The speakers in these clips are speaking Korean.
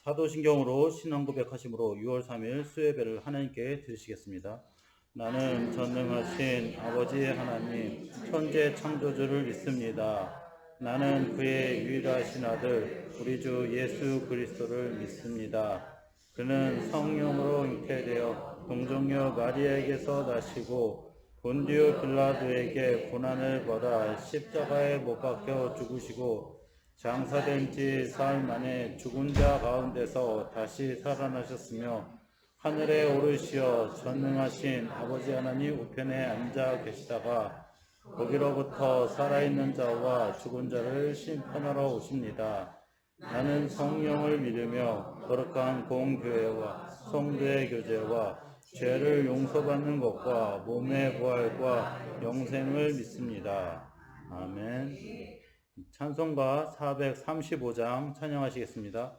사도신경으로 신앙 고백하심으로 6월 3일 수요예배를 하나님께 드리시겠습니다. 나는 전능하신 아버지 하나님 천재 창조주를 믿습니다. 나는 그의 유일하신 아들 우리 주 예수 그리스도를 믿습니다. 그는 성령으로 잉태되어 동정녀 마리아에게서 나시고 본디오 빌라도에게 고난을 받아 십자가에 못 박혀 죽으시고 장사된 지 사흘 만에 죽은 자 가운데서 다시 살아나셨으며 하늘에 오르시어 전능하신 아버지 하나님 우편에 앉아 계시다가 거기로부터 살아있는 자와 죽은 자를 심판하러 오십니다. 나는 성령을 믿으며 거룩한 공교회와 성도의 교제와 죄를 용서받는 것과 몸의 부활과 영생을 믿습니다. 아멘. 찬송가 435장 찬양하시겠습니다.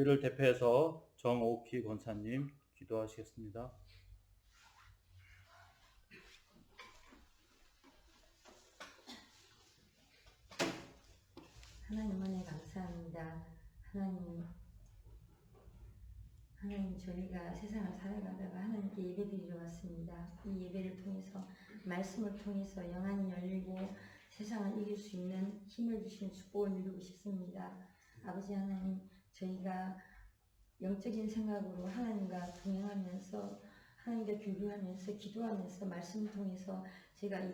우리를 대표해서 정옥희 권사님 기도하시겠습니다. 하나님 은혜 감사합니다. 하나님 저희가 세상을 살아가다가 하나님께 예배드리러 왔습니다. 이 예배를 통해서 말씀을 통해서 영안이 열리고 세상을 이길 수 있는 힘을 주시는 축복을 누리고 싶습니다. 아버지 하나님, 저희가 영적인 생각으로 하나님과 동행하면서 하나님과 교류하면서 기도하면서 말씀을 통해서 제가 이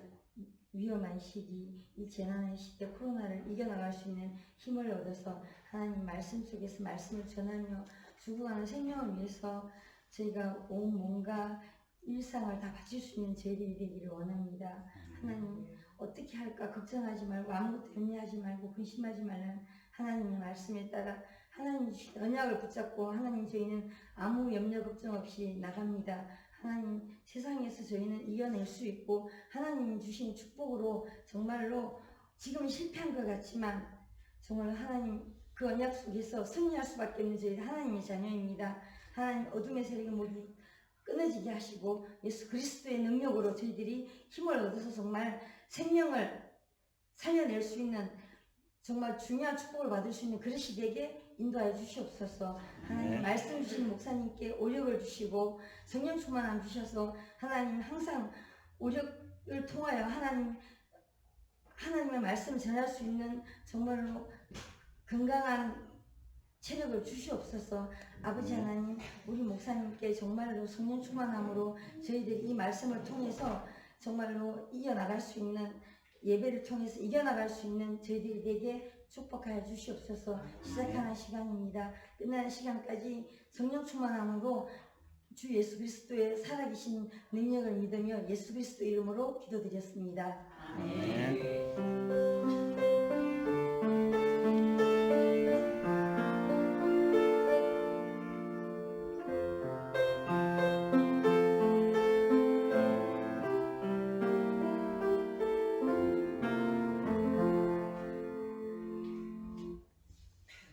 위험한 시기, 이 재난의 시대 코로나를 이겨나갈 수 있는 힘을 얻어서 하나님 말씀 속에서 말씀을 전하며 죽어가는 생명을 위해서 저희가 온 몸과 일상을 다 바칠 수 있는 저희들이 되기를 원합니다. 하나님, 어떻게 할까 걱정하지 말고 아무것도 염려하지 말고 근심하지 말라는 하나님의 말씀에 따라 하나님 주신 언약을 붙잡고 하나님 저희는 아무 염려 걱정 없이 나갑니다. 하나님, 세상에서 저희는 이겨낼 수 있고 하나님이 주신 축복으로 정말로 지금 실패한 것 같지만 정말 하나님 그 언약 속에서 승리할 수밖에 없는 저희 하나님의 자녀입니다. 하나님, 어둠의 세력을 모두 끊어지게 하시고 예수 그리스도의 능력으로 저희들이 힘을 얻어서 정말 생명을 살려낼 수 있는 정말 중요한 축복을 받을 수 있는 그릇이 되게 인도하여 주시옵소서. 하나님 네. 말씀 주신 목사님께 오력을 주시고 성령 충만함 주셔서 하나님 항상 오력을 통하여 하나님의 말씀을 전할 수 있는 정말로 건강한 체력을 주시옵소서. 아버지 하나님, 우리 목사님께 정말로 성령 충만함으로 저희들이 이 말씀을 통해서 정말로 이겨나갈 수 있는, 예배를 통해서 이겨나갈 수 있는 저희들이 되게 축복하여 주시옵소서. 시작하는 시간입니다. 끝나는 시간까지 성령 충만함으로 주 예수 그리스도의 살아계신 능력을 믿으며 예수 그리스도 이름으로 기도드렸습니다. 아멘.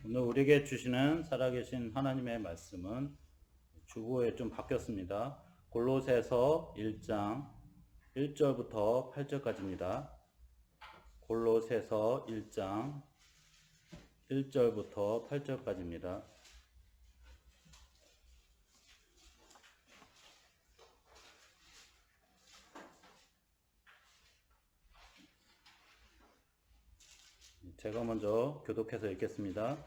오늘 우리에게 주시는 살아계신 하나님의 말씀은 주보에 좀 바뀌었습니다. 골로새서 1장 1절부터 8절까지입니다. 골로새서 1장 1절부터 8절까지입니다. 제가 먼저 교독해서 읽겠습니다.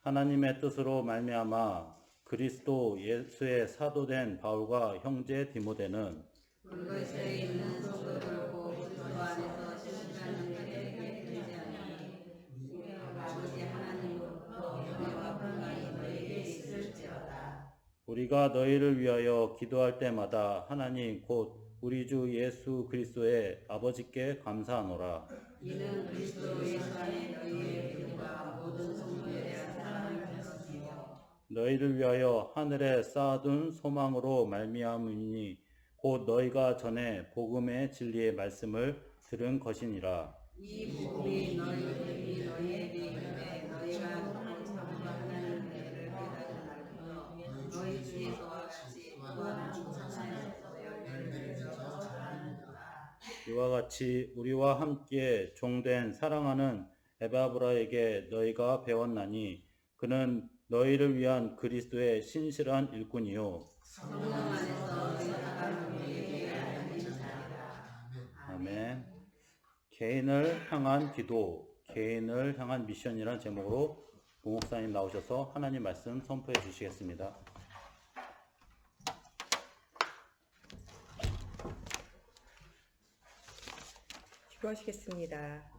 하나님의 뜻으로 말미암아 그리스도 예수의 사도된 바울과 형제 디모데는 그것에 있는 성도들고 그리스도 안에서 실시하는 자들에게 되지 아니하니 우리 아버지 하나님으로부터 은혜와 평강이 너에게 있을지어다. 우리가 너희를 위하여 기도할 때마다 하나님 곧 우리 주 예수 그리스도의 아버지께 감사하노라. 이는 그리스도 예수 안에 너희의 믿음과 모든 성도에 대한 사랑을 베푸시며 너희를 위하여 하늘에 쌓아둔 소망으로 말미암으니 곧 너희가 전에 복음의 진리의 말씀을 들은 것이니라. 이 복음이 너희의 믿음에 너희가 듣고 참고하는 은혜를 깨닫는 날부터 너희 중에서와 같이 또한 성산에서 열매를 맺어 자라는도다. 이와 같이 우리와 함께 종된 사랑하는 에바브라에게 너희가 배웠나니 그는 너희를 위한 그리스도의 신실한 일꾼이요. 성령 안에서 의사가 우리에게 알려진 자리라. 아멘. 개인을 향한 기도, 개인을 향한 미션이라는 제목으로 부 목사님 나오셔서 하나님 말씀 선포해 주시겠습니다. 기도하시겠습니다.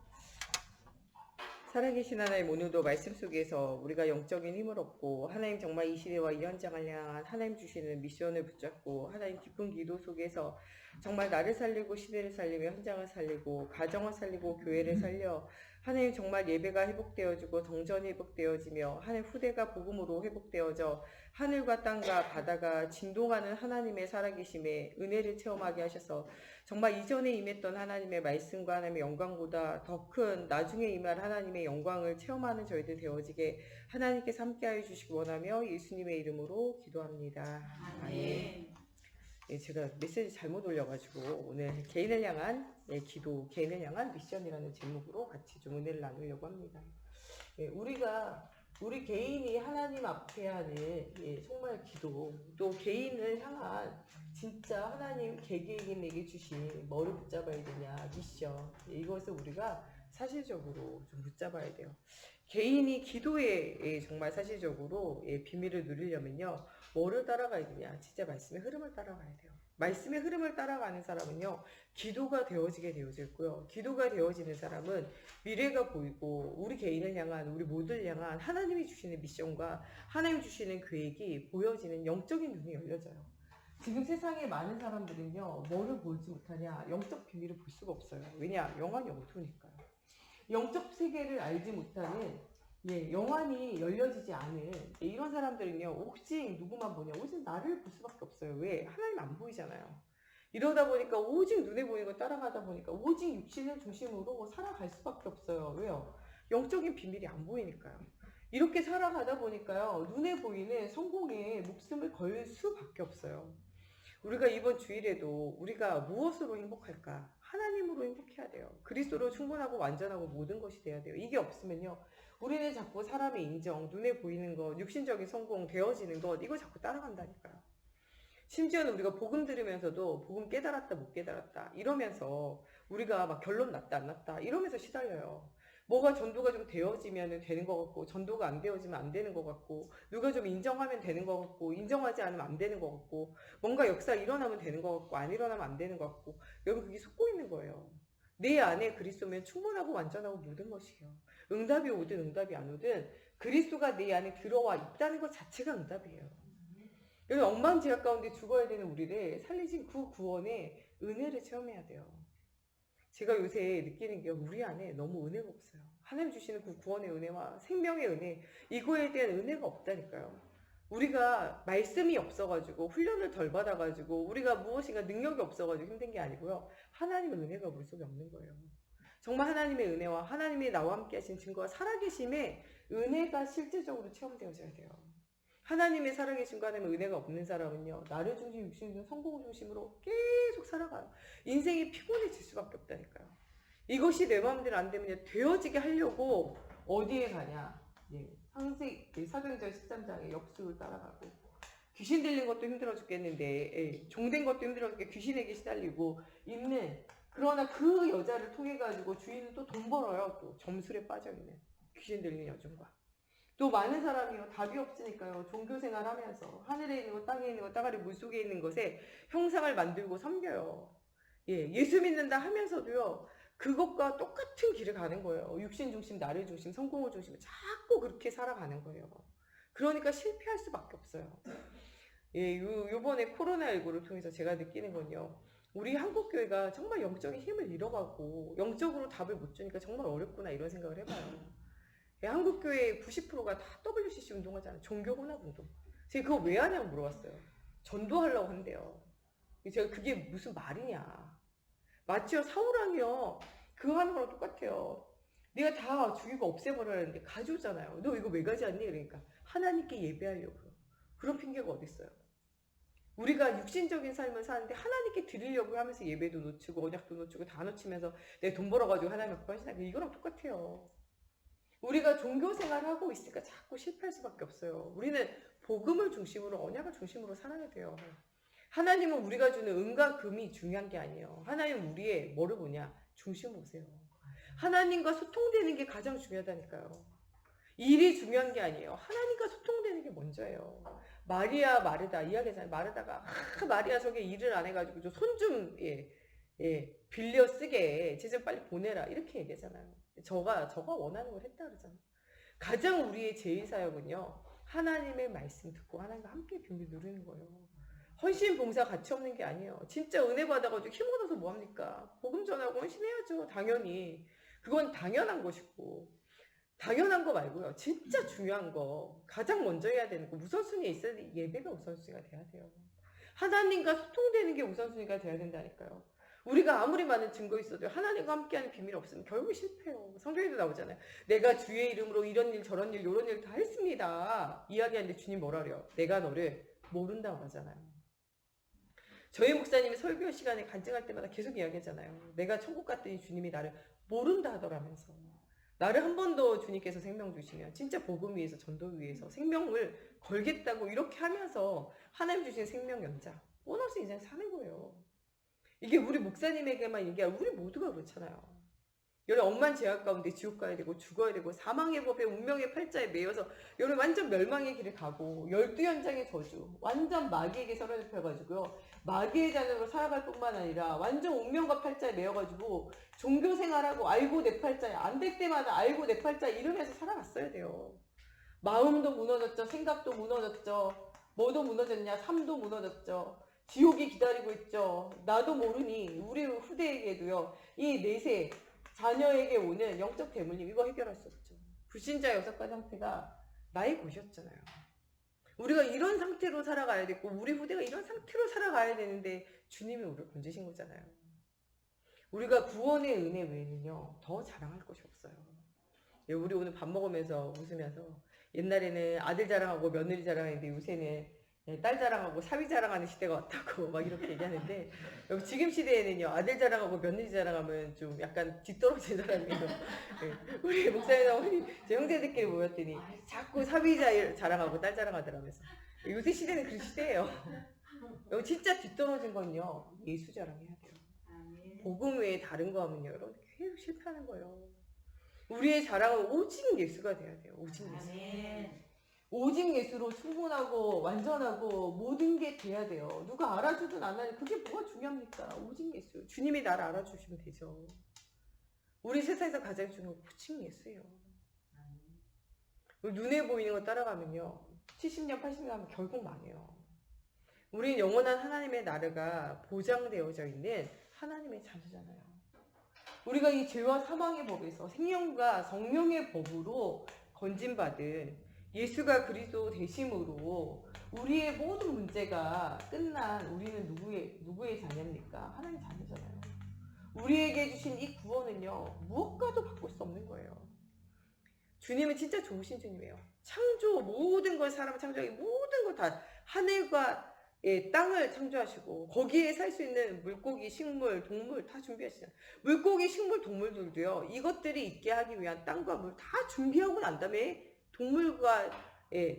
살아계신 하나님, 오늘도 말씀 속에서 우리가 영적인 힘을 얻고 하나님 정말 이 시대와 이 현장을 향한 하나님 주시는 미션을 붙잡고 하나님 깊은 기도 속에서 정말 나를 살리고 시대를 살리며 현장을 살리고 가정을 살리고 교회를 살려 하나님 정말 예배가 회복되어지고 정전이 회복되어지며 하나님 후대가 복음으로 회복되어져 하늘과 땅과 바다가 진동하는 하나님의 살아계심에 은혜를 체험하게 하셔서 정말 이전에 임했던 하나님의 말씀과 하나님의 영광보다 더 큰 나중에 임할 하나님의 영광을 체험하는 저희들 되어지게 하나님께서 함께하여 주시기 원하며 예수님의 이름으로 기도합니다. 아멘. 예, 제가 메시지 잘못 올려가지고 오늘 개인을 향한 기도, 개인을 향한 미션이라는 제목으로 같이 좀 은혜를 나누려고 합니다. 예, 우리 개인이 하나님 앞에 하는 정말 기도, 또 개인을 향한 진짜 하나님 개개인에게 주신 뭐를 붙잡아야 되냐 미션, 이것을 우리가 사실적으로 좀 붙잡아야 돼요. 개인이 기도에 정말 사실적으로 비밀을 누리려면요, 뭐를 따라가야 되냐, 진짜 말씀의 흐름을 따라가야 돼요. 말씀의 흐름을 따라가는 사람은요, 기도가 되어지게 되어지고요. 기도가 되어지는 사람은 미래가 보이고 우리 개인을 향한, 우리 모두를 향한 하나님이 주시는 미션과 하나님 주시는 계획이 보여지는 영적인 눈이 열려져요. 지금 세상에 많은 사람들은요, 뭐를 보지 못하냐, 영적 비밀을 볼 수가 없어요. 왜냐? 영안이 영토니까요. 영적 세계를 알지 못하는 영안이 열려지지 않은 이런 사람들은요, 오직 누구만 보냐, 오직 나를 볼 수밖에 없어요. 왜? 하나님 안 보이잖아요. 이러다 보니까 오직 눈에 보이는 걸 따라가다 보니까 오직 육신을 중심으로 살아갈 수밖에 없어요. 왜요? 영적인 비밀이 안 보이니까요. 이렇게 살아가다 보니까요, 눈에 보이는 성공에 목숨을 걸 수밖에 없어요. 우리가 이번 주일에도 우리가 무엇으로 행복할까? 하나님으로 행복해야 돼요. 그리스도로 충분하고 완전하고 모든 것이 돼야 돼요. 이게 없으면요. 우리는 자꾸 사람의 인정, 눈에 보이는 것, 육신적인 성공, 되어지는 것 이거 자꾸 따라간다니까요. 심지어는 우리가 복음 들으면서도 복음 깨달았다 못 깨달았다 이러면서 우리가 막 결론 났다 안 났다 이러면서 시달려요. 뭐가 전도가 좀 되어지면 되는 것 같고 전도가 안 되어지면 안 되는 것 같고 누가 좀 인정하면 되는 것 같고 인정하지 않으면 안 되는 것 같고 뭔가 역사 일어나면 되는 것 같고 안 일어나면 안 되는 것 같고 여러분 그게 속고 있는 거예요. 내 안에 그리스도면 충분하고 완전하고 모든 것이에요. 응답이 오든 응답이 안 오든 그리스도가 내 안에 들어와 있다는 것 자체가 응답이에요. 여기 엉망지각 가운데 죽어야 되는 우리를 살리신 그 구원의 은혜를 체험해야 돼요. 제가 요새 느끼는 게 우리 안에 너무 은혜가 없어요. 하나님 주시는 그 구원의 은혜와 생명의 은혜 이거에 대한 은혜가 없다니까요. 우리가 말씀이 없어가지고 훈련을 덜 받아가지고 우리가 무엇인가 능력이 없어가지고 힘든 게 아니고요. 하나님의 은혜가 우리 속에 없는 거예요. 정말 하나님의 은혜와 하나님의 나와 함께 하신 증거와 살아계심의 은혜가 실제적으로 체험되어져야 돼요. 하나님의 살아계심과 하나님의 은혜가 없는 사람은요. 나를 중심, 육신 중심, 성공을 중심으로 계속 살아가요. 인생이 피곤해질 수밖에 없다니까요. 이것이 내 마음대로 안 되면 되어지게 하려고 어디에 가냐. 사도행전 13장에 역수를 따라가고 귀신 들린 것도 힘들어 죽겠는데 종된 것도 힘들어 죽겠 귀신에게 시달리고 있는 그러나 그 여자를 통해 가지고 주인은 또 돈 벌어요. 또 점술에 빠져있는 귀신 들린 여종과 또 많은 사람이요 답이 없으니까요 종교생활 하면서 하늘에 있는 것 땅에 있는 것 땅아래 물속에 있는 것에 형상을 만들고 섬겨요. 예수 믿는다 하면서도요 그것과 똑같은 길을 가는 거예요. 육신 중심, 나를 중심, 성공을 중심으로 자꾸 그렇게 살아가는 거예요. 그러니까 실패할 수밖에 없어요. 요번에 코로나19를 통해서 제가 느끼는 건요. 우리 한국교회가 정말 영적인 힘을 잃어가고 영적으로 답을 못 주니까 정말 어렵구나 이런 생각을 해봐요. 한국교회 90%가 다 WCC 운동하잖아요. 종교혼합 운동. 제가 그거 왜 하냐고 물어봤어요. 전도하려고 한대요. 제가 그게 무슨 말이냐. 마치요 사우랑이요. 그거 하는 거랑 똑같아요. 내가 다 죽이고 없애버리는데 가져오잖아요. 너 이거 왜 가져왔니? 그러니까 하나님께 예배하려고요. 그런 핑계가 어딨어요. 우리가 육신적인 삶을 사는데 하나님께 드리려고 하면서 예배도 놓치고 언약도 놓치고 다 놓치면서 내 돈 벌어가지고 하나님 앞에 하시나 이거랑 똑같아요. 우리가 종교생활을 하고 있으니까 자꾸 실패할 수밖에 없어요. 우리는 복음을 중심으로 언약을 중심으로 살아야 돼요. 하나님은 우리가 주는 은과 금이 중요한 게 아니에요. 하나님은 우리의 뭐를 보냐? 중심 보세요. 하나님과 소통되는 게 가장 중요하다니까요. 일이 중요한 게 아니에요. 하나님과 소통되는 게 먼저예요. 마리아 마르다 이야기잖아요. 마르다가 마리아 저게 일을 안 해가지고 저 손 좀 빌려 쓰게 쟤 좀 빨리 보내라 이렇게 얘기하잖아요. 저가 원하는 걸 했다 그러잖아요. 가장 우리의 제일사역은요. 하나님의 말씀 듣고 하나님과 함께 비밀 누리는 거예요. 헌신 봉사 가치 없는 게 아니에요. 진짜 은혜 받아가지고 힘 얻어서 뭐합니까? 복음 전하고 헌신해야죠. 당연히. 그건 당연한 것이고 당연한 거 말고요. 진짜 중요한 거 가장 먼저 해야 되는 거 우선순위에 있어야 돼. 예배가 우선순위가 돼야 돼요. 하나님과 소통되는 게 우선순위가 돼야 된다니까요. 우리가 아무리 많은 증거 있어도 하나님과 함께하는 비밀이 없으면 결국 실패해요. 성경에도 나오잖아요. 내가 주의 이름으로 이런 일 저런 일 이런 일 다 했습니다. 이야기하는데 주님 뭐라 그래요? 내가 너를 모른다고 하잖아요. 저희 목사님이 설교 시간에 간증할 때마다 계속 이야기하잖아요. 내가 천국 갔더니 주님이 나를 모른다 하더라면서. 나를 한 번 더 주님께서 생명 주시면 진짜 복음 위해서 전도 위해서 생명을 걸겠다고 이렇게 하면서 하나님 주신 생명 연장 보너스 인생 사는 거예요. 이게 우리 목사님에게만 얘기하고 우리 모두가 그렇잖아요. 여러분 억만제약 가운데 지옥 가야 되고 죽어야 되고 사망의 법에 운명의 팔자에 매여서 여러분 완전 멸망의 길을 가고 12연장의 저주 완전 마귀에게 사로잡혀가지고요. 마귀의 자녀로 살아갈 뿐만 아니라 완전 운명과 팔자에 매여가지고 종교생활하고 알고 내 팔자에 안 될 때마다 알고 내 팔자에 이러면서 살아갔어야 돼요. 마음도 무너졌죠. 생각도 무너졌죠. 뭐도 무너졌냐. 삶도 무너졌죠. 지옥이 기다리고 있죠. 나도 모르니 우리 후대에게도요. 이 내세 자녀에게 오는 영적 대물림 이거 해결할 수 없죠. 불신자 여섯가 상태가 나의 것이었잖아요. 우리가 이런 상태로 살아가야 되고 우리 후대가 이런 상태로 살아가야 되는데 주님이 우리를 건지신 거잖아요. 우리가 구원의 은혜 외에는요. 더 자랑할 것이 없어요. 우리 오늘 밥 먹으면서 웃으면서 옛날에는 아들 자랑하고 며느리 자랑했는데 요새는 딸 자랑하고 사위 자랑하는 시대가 왔다고 막 이렇게 얘기하는데 지금 시대에는요 아들 자랑하고 며느리 자랑하면 좀 약간 뒤떨어진 사람이에요. 네. 우리 목사님이나 우리 제 형제들끼리 모였더니 자꾸 사위 자랑하고 딸 자랑하더라면서 요새 시대는 그 시대예요. 여기 진짜 뒤떨어진 건요 예수 자랑해야 돼요. 복음 외에 다른 거 하면요 여러분 계속 실패하는 거예요. 우리의 자랑은 오직 예수가 돼야 돼요. 오직 예수. 오직 예수로 충분하고 완전하고 모든 게 돼야 돼요. 누가 알아주든 안 알아주든 그게 뭐가 중요합니까? 오직 예수. 주님이 나를 알아주시면 되죠. 우리 세상에서 가장 중요한 건 오직 예수예요. 눈에 보이는 거 따라가면요. 70년, 80년 하면 결국 망해요. 우리는 영원한 하나님의 나라가 보장되어져 있는 하나님의 자녀잖아요. 우리가 이 죄와 사망의 법에서 생명과 성령의 법으로 건진받은 예수가 그리스도 되심으로 우리의 모든 문제가 끝난 우리는 누구의 자녀입니까? 하나님 자녀잖아요. 우리에게 주신 이 구원은요 무엇과도 바꿀 수 없는 거예요. 주님은 진짜 좋으신 주님이에요. 창조 모든 걸 사람 창조하기 모든 걸 다 하늘과 땅을 창조하시고 거기에 살 수 있는 물고기, 식물, 동물 다 준비하시잖아요. 물고기, 식물, 동물들도요 이것들이 있게 하기 위한 땅과 물 다 준비하고 난 다음에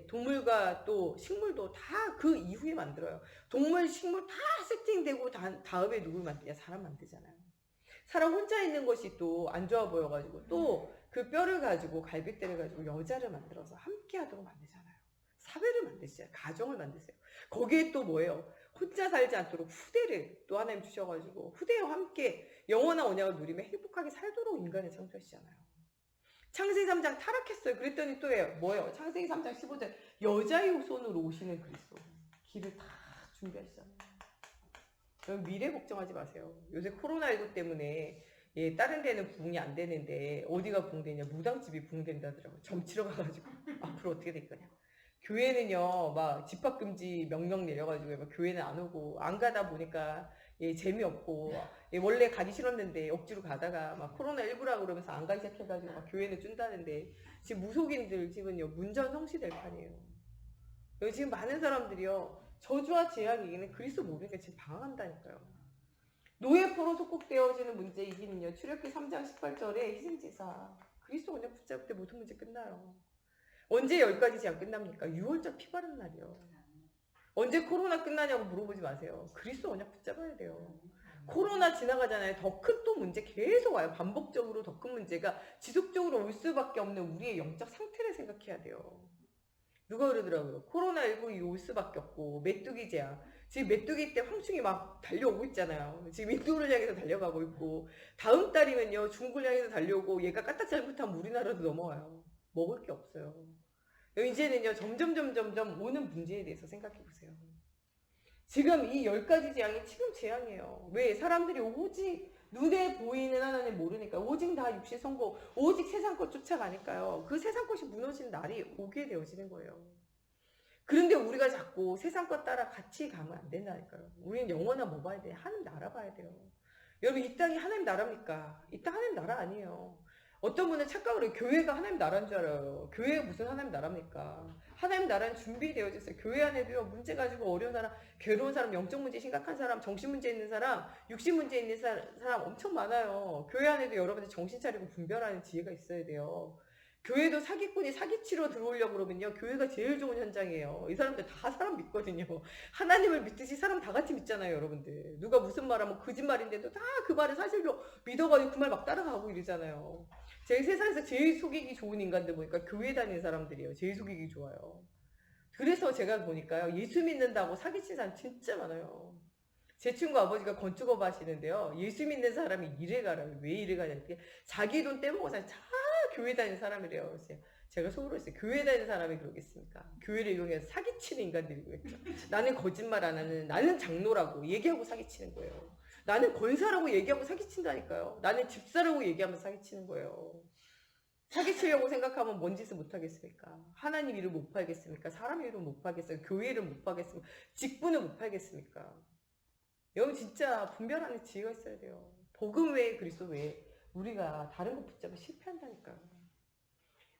동물과 또 식물도 다 그 이후에 만들어요. 동물, 식물 다 세팅되고 다음에 누굴 만드냐? 사람 만들잖아요. 사람 혼자 있는 것이 또 안 좋아 보여가지고 또 그 뼈를 가지고 갈비뼈를 가지고 여자를 만들어서 함께 하도록 만들잖아요. 사회를 만드시잖아요. 가정을 만드세요. 거기에 또 뭐예요? 혼자 살지 않도록 후대를 또 하나님 주셔가지고 후대와 함께 영원한 언약을 누리며 행복하게 살도록 인간을 창조하시잖아요. 창세기 3장 타락했어요. 그랬더니 또 뭐예요? 창세기 3장 15절 여자의 손으로 오시는 그리스도 길을 다 준비하시잖아요. 여러분 미래 걱정하지 마세요. 요새 코로나19 때문에 다른 데는 부흥이 안 되는데 어디가 부흥되냐? 무당집이 부흥된다더라고요. 점치러 가가지고 앞으로 어떻게 될 거냐? 교회는요 막 집합금지 명령 내려가지고 막 교회는 안 오고 안 가다 보니까 재미없고 원래 가기 싫었는데 억지로 가다가 막 코로나19라 그러면서 안 가기 시작해가지고 막 교회는 준다는데 지금 무속인들 집은요 문전성시될 판이에요. 여기 지금 많은 사람들이요 저주와 재앙이기는 그리스도 모르니까 지금 방황한다니까요. 노예포로 속국되어지는 문제이기는요 출애굽기 3장 18절에 희생제사 그리스도 그냥 붙잡을 때 모든 문제 끝나요. 언제 10가지 재앙 끝납니까? 6월절 피 바른 날이요. 언제 코로나 끝나냐고 물어보지 마세요. 그리스도 언약 붙잡아야 돼요. 코로나 지나가잖아요. 더 큰 또 문제 계속 와요. 반복적으로 더 큰 문제가 지속적으로 올 수밖에 없는 우리의 영적 상태를 생각해야 돼요. 누가 그러더라고요. 코로나19 올 수밖에 없고 메뚜기 재앙. 지금 메뚜기 때 황충이 막 달려오고 있잖아요. 지금 인도를 향해서 달려가고 있고 다음 달이면요 중국을 향해서 달려오고 얘가 까딱 잘못하면 우리나라도 넘어와요. 먹을 게 없어요. 이제는요 점점 오는 문제에 대해서 생각해 보세요. 지금 이 10가지 재앙이 지금 재앙이에요. 왜? 사람들이 오직 눈에 보이는 하나님 모르니까 오직 다 육신 성공 오직 세상 것 쫓아가니까요. 그 세상 것이 무너지는 날이 오게 되어지는 거예요. 그런데 우리가 자꾸 세상 것 따라 같이 가면 안 된다니까요. 우리는 영원한 뭐 봐야 돼요? 하나님 나라 봐야 돼요. 여러분 이 땅이 하나님 나라입니까? 이 땅 하나님 나라 아니에요. 어떤 분은 착각을 해요. 교회가 하나님 나라인 줄 알아요. 교회가 무슨 하나님 나라입니까? 하나님 나라는 준비되어져 있어요. 교회 안에도요 문제 가지고 어려운 사람, 괴로운 사람, 영적 문제 심각한 사람, 정신 문제 있는 사람, 육신 문제 있는 사람 엄청 많아요. 교회 안에도 여러분들 정신 차리고 분별하는 지혜가 있어야 돼요. 교회도 사기꾼이 사기치러 들어오려고 그러면요 교회가 제일 좋은 현장이에요. 이 사람들 다 사람 믿거든요. 하나님을 믿듯이 사람 다 같이 믿잖아요. 여러분들 누가 무슨 말하면 거짓말인데도 다 그 말을 사실로 믿어가지고 그 말 막 따라가고 이러잖아요. 제 세상에서 제일 속이기 좋은 인간들 보니까 교회 다니는 사람들이에요. 제일 속이기 좋아요. 그래서 제가 보니까요 예수 믿는다고 사기친 사람 진짜 많아요. 제 친구 아버지가 건축업 하시는데요 예수 믿는 사람이 일에 가라요. 왜 일에 가냐면 자기 돈 떼먹어서 다 교회 다니는 사람이래요. 그래서 제가 속으로 했어요. 교회 다니는 사람이 그러겠습니까? 교회를 이용해서 사기치는 인간들이겠죠. 나는 거짓말 안 하는 나는 장로라고 얘기하고 사기치는 거예요. 나는 권사라고 얘기하고 사기친다니까요. 나는 집사라고 얘기하면 사기치는 거예요. 사기치려고 생각하면 뭔 짓을 못하겠습니까? 하나님 일을 못 팔겠습니까? 사람 일을 못 팔겠습니까? 교회 일을 못 팔겠습니까? 직분을 못 팔겠습니까? 여러분 진짜 분별하는 지혜가 있어야 돼요. 복음 외에 그리스도 외에 우리가 다른 거 붙잡으면 실패한다니까요.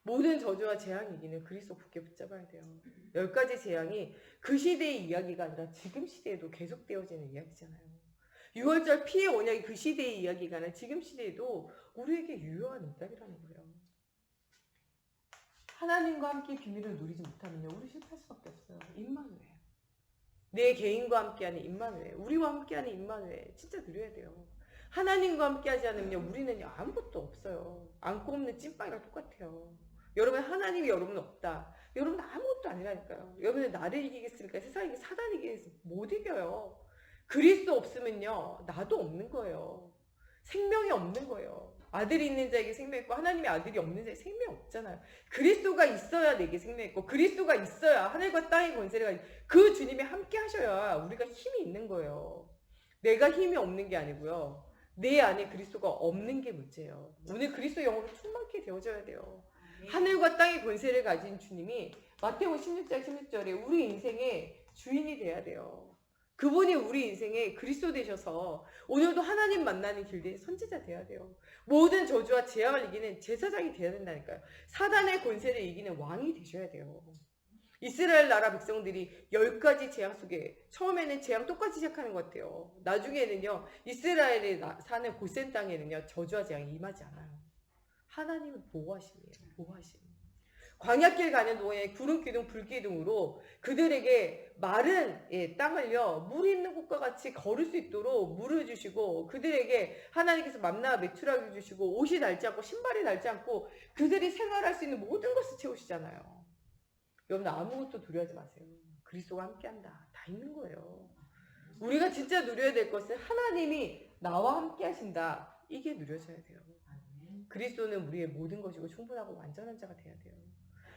모든 저주와 재앙이 이기는 그리스도 굳게 붙잡아야 돼요. 10가지 재앙이 그 시대의 이야기가 아니라 지금 시대에도 계속되어지는 이야기잖아요. 6월절 피해 언약이 그 시대의 이야기가 아니라 지금 시대에도 우리에게 유효한 응답이라는 거예요. 하나님과 함께 비밀을 누리지 못하면요, 우리 실패할 수밖에 없어요. 임마누엘. 내 개인과 함께하는 임마누엘, 우리와 함께하는 임마누엘 진짜 누려야 돼요. 하나님과 함께하지 않으면 우리는 아무것도 없어요. 안고 없는 찐빵이랑 똑같아요. 여러분, 하나님이 여러분 없다. 여러분 아무것도 아니라니까요. 여러분은 나를 이기겠습니까? 세상이 사단을 이기겠습니까? 못 이겨요. 그리스도 없으면요, 나도 없는 거예요. 생명이 없는 거예요. 아들이 있는 자에게 생명이 있고 하나님의 아들이 없는 자에게 생명이 없잖아요. 그리스도가 있어야 내게 생명이 있고 그리스도가 있어야 하늘과 땅의 권세를 가지고 그 주님이 함께 하셔야 우리가 힘이 있는 거예요. 내가 힘이 없는 게 아니고요. 내 안에 그리스도가 없는 게 문제예요. 오늘 그리스도 영으로 충만케 되어져야 돼요. 하늘과 땅의 권세를 가진 주님이 마태복음 16장 16절에 우리 인생의 주인이 돼야 돼요. 그분이 우리 인생에 그리스도 되셔서 오늘도 하나님 만나는 길된 선지자 돼야 돼요. 모든 저주와 재앙을 이기는 제사장이 돼야 된다니까요. 사단의 권세를 이기는 왕이 되셔야 돼요. 이스라엘 나라 백성들이 10가지 재앙 속에 처음에는 재앙 똑같이 시작하는 것 같아요. 나중에는요, 이스라엘에 사는 고센 땅에는요, 저주와 재앙이 임하지 않아요. 하나님은 보호하심이에요. 보호하심. 광야길 가는 동안에 구름 기둥, 불 기둥으로 그들에게 마른 땅을요, 물 있는 곳과 같이 걸을 수 있도록 물을 주시고, 그들에게 하나님께서 만나와 메추라기 주시고, 옷이 닳지 않고 신발이 닳지 않고 그들이 생활할 수 있는 모든 것을 채우시잖아요. 여러분, 아무것도 두려워하지 마세요. 그리스도가 함께한다. 다 있는 거예요. 우리가 진짜 누려야 될 것은 하나님이 나와 함께 하신다. 이게 누려져야 돼요. 그리스도는 우리의 모든 것이고 충분하고 완전한 자가 돼야 돼요.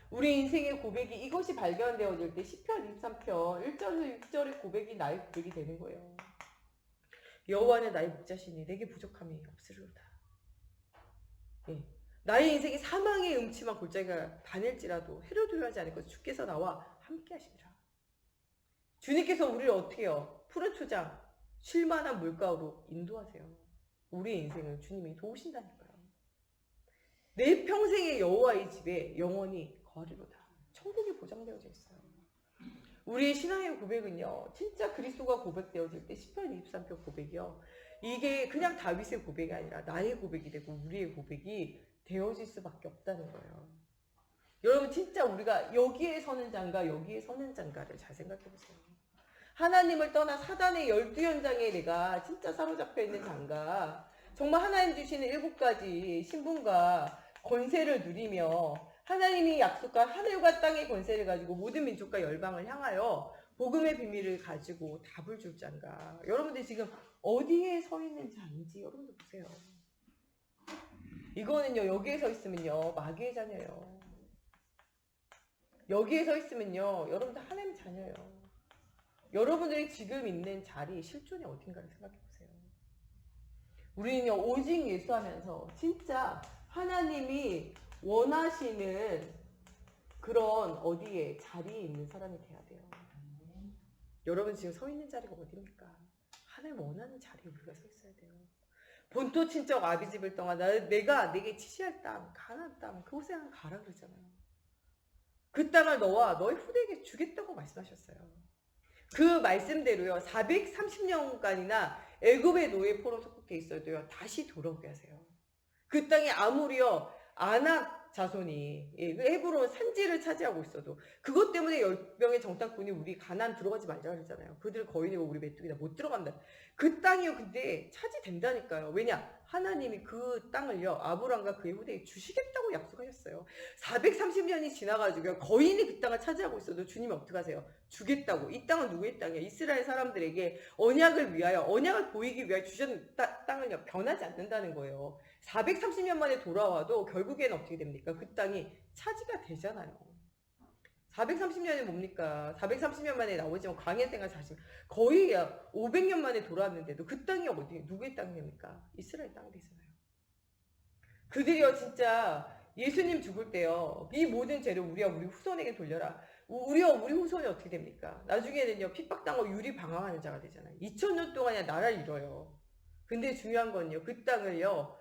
우리 인생의 고백이 이것이 발견되어질 때 시편 23편 1절에서 6절의 고백이 나의 고백이 되는 거예요. 여호와는 나의 목자시니 내게 부족함이 없으리로다. 예. 나의 인생이 사망의 음침한 골짜기가 다닐지라도 해를 두려워하지 않을 것을 주께서 나와 함께 하시리라. 주님께서 우리를 어떻게 해요? 푸른 초장, 쉴만한 물가로 인도하세요. 우리 인생을 주님이 도우신다니까요. 내 평생의 여호와의 집에 영원히 거하리로다. 천국이 보장되어져 있어요. 우리의 신앙의 고백은요, 진짜 그리스도가 고백되어질 때 시편 23편 고백이요, 이게 그냥 다윗의 고백이 아니라 나의 고백이 되고 우리의 고백이 되어질 수밖에 없다는 거예요. 여러분, 진짜 우리가 여기에 서는 장가 여기에 서는 장가를 잘 생각해 보세요. 하나님을 떠나 사단의 12연장에 내가 진짜 사로잡혀 있는 장가, 정말 하나님 주시는 7가지 신분과 권세를 누리며 하나님이 약속한 하늘과 땅의 권세를 가지고 모든 민족과 열방을 향하여 복음의 비밀을 가지고 답을 줄 장가. 여러분들 지금 어디에 서 있는 자인지 여러분들 보세요. 이거는요, 여기에 서 있으면요, 마귀의 자녀예요. 여기에 서 있으면요, 여러분들 하나님의 자녀예요. 여러분들이 지금 있는 자리, 실존이 어딘가를 생각해 보세요. 우리는요, 오직 예수하면서 진짜 하나님이 원하시는 그런 어디에 자리에 있는 사람이 돼야 돼요. 여러분 지금 서 있는 자리가 어디입니까? 하나님 원하는 자리에 우리가 서 있어야 돼요. 본토 친척 아비집을 떠나 내가 내게 지시할 땅, 가나안 땅, 그곳에 가라 그러잖아요. 그 땅을 너와 너의 후대에게 주겠다고 말씀하셨어요. 그 말씀대로요, 430년간이나 애굽의 노예 포로 속국돼 있어도요, 다시 돌아오게 하세요. 그 땅에 아무리요 아낙 자손이 헤브론 산지를 차지하고 있어도 그것 때문에 10명의 정탐꾼이 우리 가나안 들어가지 말자 그랬잖아요. 그들 거인이고 우리 메뚜기다 못 들어간다. 그 땅이요 근데 차지된다니까요. 왜냐? 하나님이 그 땅을요 아브람과 그의 후대에 주시겠다고 약속하셨어요. 430년이 지나가지고 거인이 그 땅을 차지하고 있어도 주님이 어떻게 하세요? 주겠다고. 이 땅은 누구의 땅이에요? 이스라엘 사람들에게 언약을 위하여, 언약을 보이기 위하여 주신 땅은요 변하지 않는다는 거예요. 430년 만에 돌아와도 결국에는 어떻게 됩니까? 그 땅이 차지가 되잖아요. 430년이 뭡니까? 430년 만에 나오지만 광야 생활 40년, 거의 500년 만에 돌아왔는데도 그 땅이 어디, 누구의 땅입니까? 이스라엘 땅이 되잖아요. 그들이요 진짜 예수님 죽을 때요, 이 모든 죄를 우리 후손에게 돌려라. 우리 후손이 어떻게 됩니까? 나중에는요 핍박당하고 유리방황하는 자가 되잖아요. 2000년 동안이나 나라를 잃어요. 근데 중요한 건요, 그 땅을요,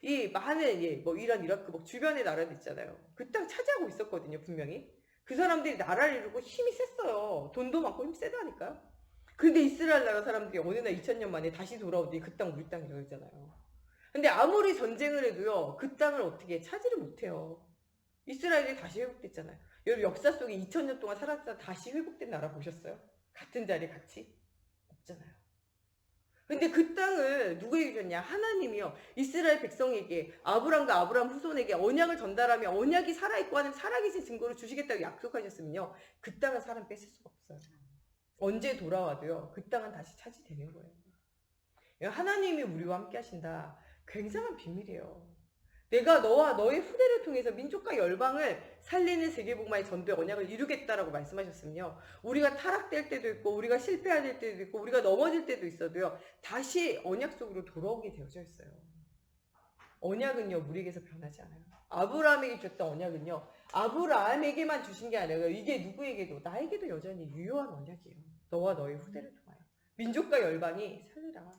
이 많은 뭐 이란, 이라크 뭐 주변의 나라들 있잖아요. 그 땅 차지하고 있었거든요, 분명히. 그 사람들이 나라를 이루고 힘이 셌어요. 돈도 많고 힘 세다니까요. 근데 이스라엘 나라 사람들이 어느 날 2000년 만에 다시 돌아오더니 그 땅 우리 땅이라고 그러잖아요. 근데 아무리 전쟁을 해도요, 그 땅을 어떻게 차지를 못해요. 이스라엘이 다시 회복됐잖아요. 여러분 역사 속에 2000년 동안 살았다 다시 회복된 나라 보셨어요? 같은 자리에 같이? 없잖아요. 근데 그 땅을 누구에게 줬냐? 하나님이요. 이스라엘 백성에게, 아브람과 아브람 후손에게 언약을 전달하며 언약이 살아있고 하는 살아계신 증거를 주시겠다고 약속하셨으면요. 그 땅은 사람 뺏을 수가 없어요. 언제 돌아와도요. 그 땅은 다시 차지되는 거예요. 하나님이 우리와 함께 하신다. 굉장한 비밀이에요. 내가 너와 너의 후대를 통해서 민족과 열방을 살리는 세계복음화의 전도의 언약을 이루겠다라고 말씀하셨으면요. 우리가 타락될 때도 있고 우리가 실패할 때도 있고 우리가 넘어질 때도 있어도요. 다시 언약 속으로 돌아오게 되어져 있어요. 언약은요. 우리에게서 변하지 않아요. 아브라함에게 줬던 언약은요. 아브라함에게만 주신 게 아니라 이게 누구에게도 나에게도 여전히 유효한 언약이에요. 너와 너의 후대를 통하여. 민족과 열방이 살리라.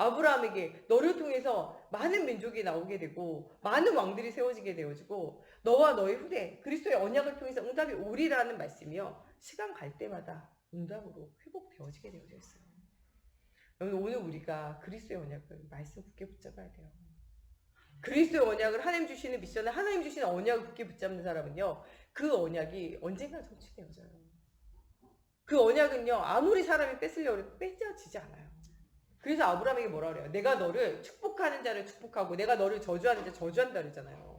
아브라함에게 너를 통해서 많은 민족이 나오게 되고 많은 왕들이 세워지게 되어지고 너와 너의 후대 그리스도의 언약을 통해서 응답이 오리라는 말씀이요. 시간 갈 때마다 응답으로 회복되어지게 되어져 있어요. 여러분 오늘 우리가 그리스도의 언약을 말씀 굳게 붙잡아야 돼요. 그리스도의 언약을 하나님 주시는 미션을 하나님 주시는 언약을 굳게 붙잡는 사람은요. 그 언약이 언젠가 성취되어져요. 그 언약은요. 아무리 사람이 뺏으려고 해도 뺏어지지 않아요. 그래서 아브라함에게 뭐라 그래요? 내가 너를 축복하는 자를 축복하고 내가 너를 저주하는 자 저주한다 그러잖아요.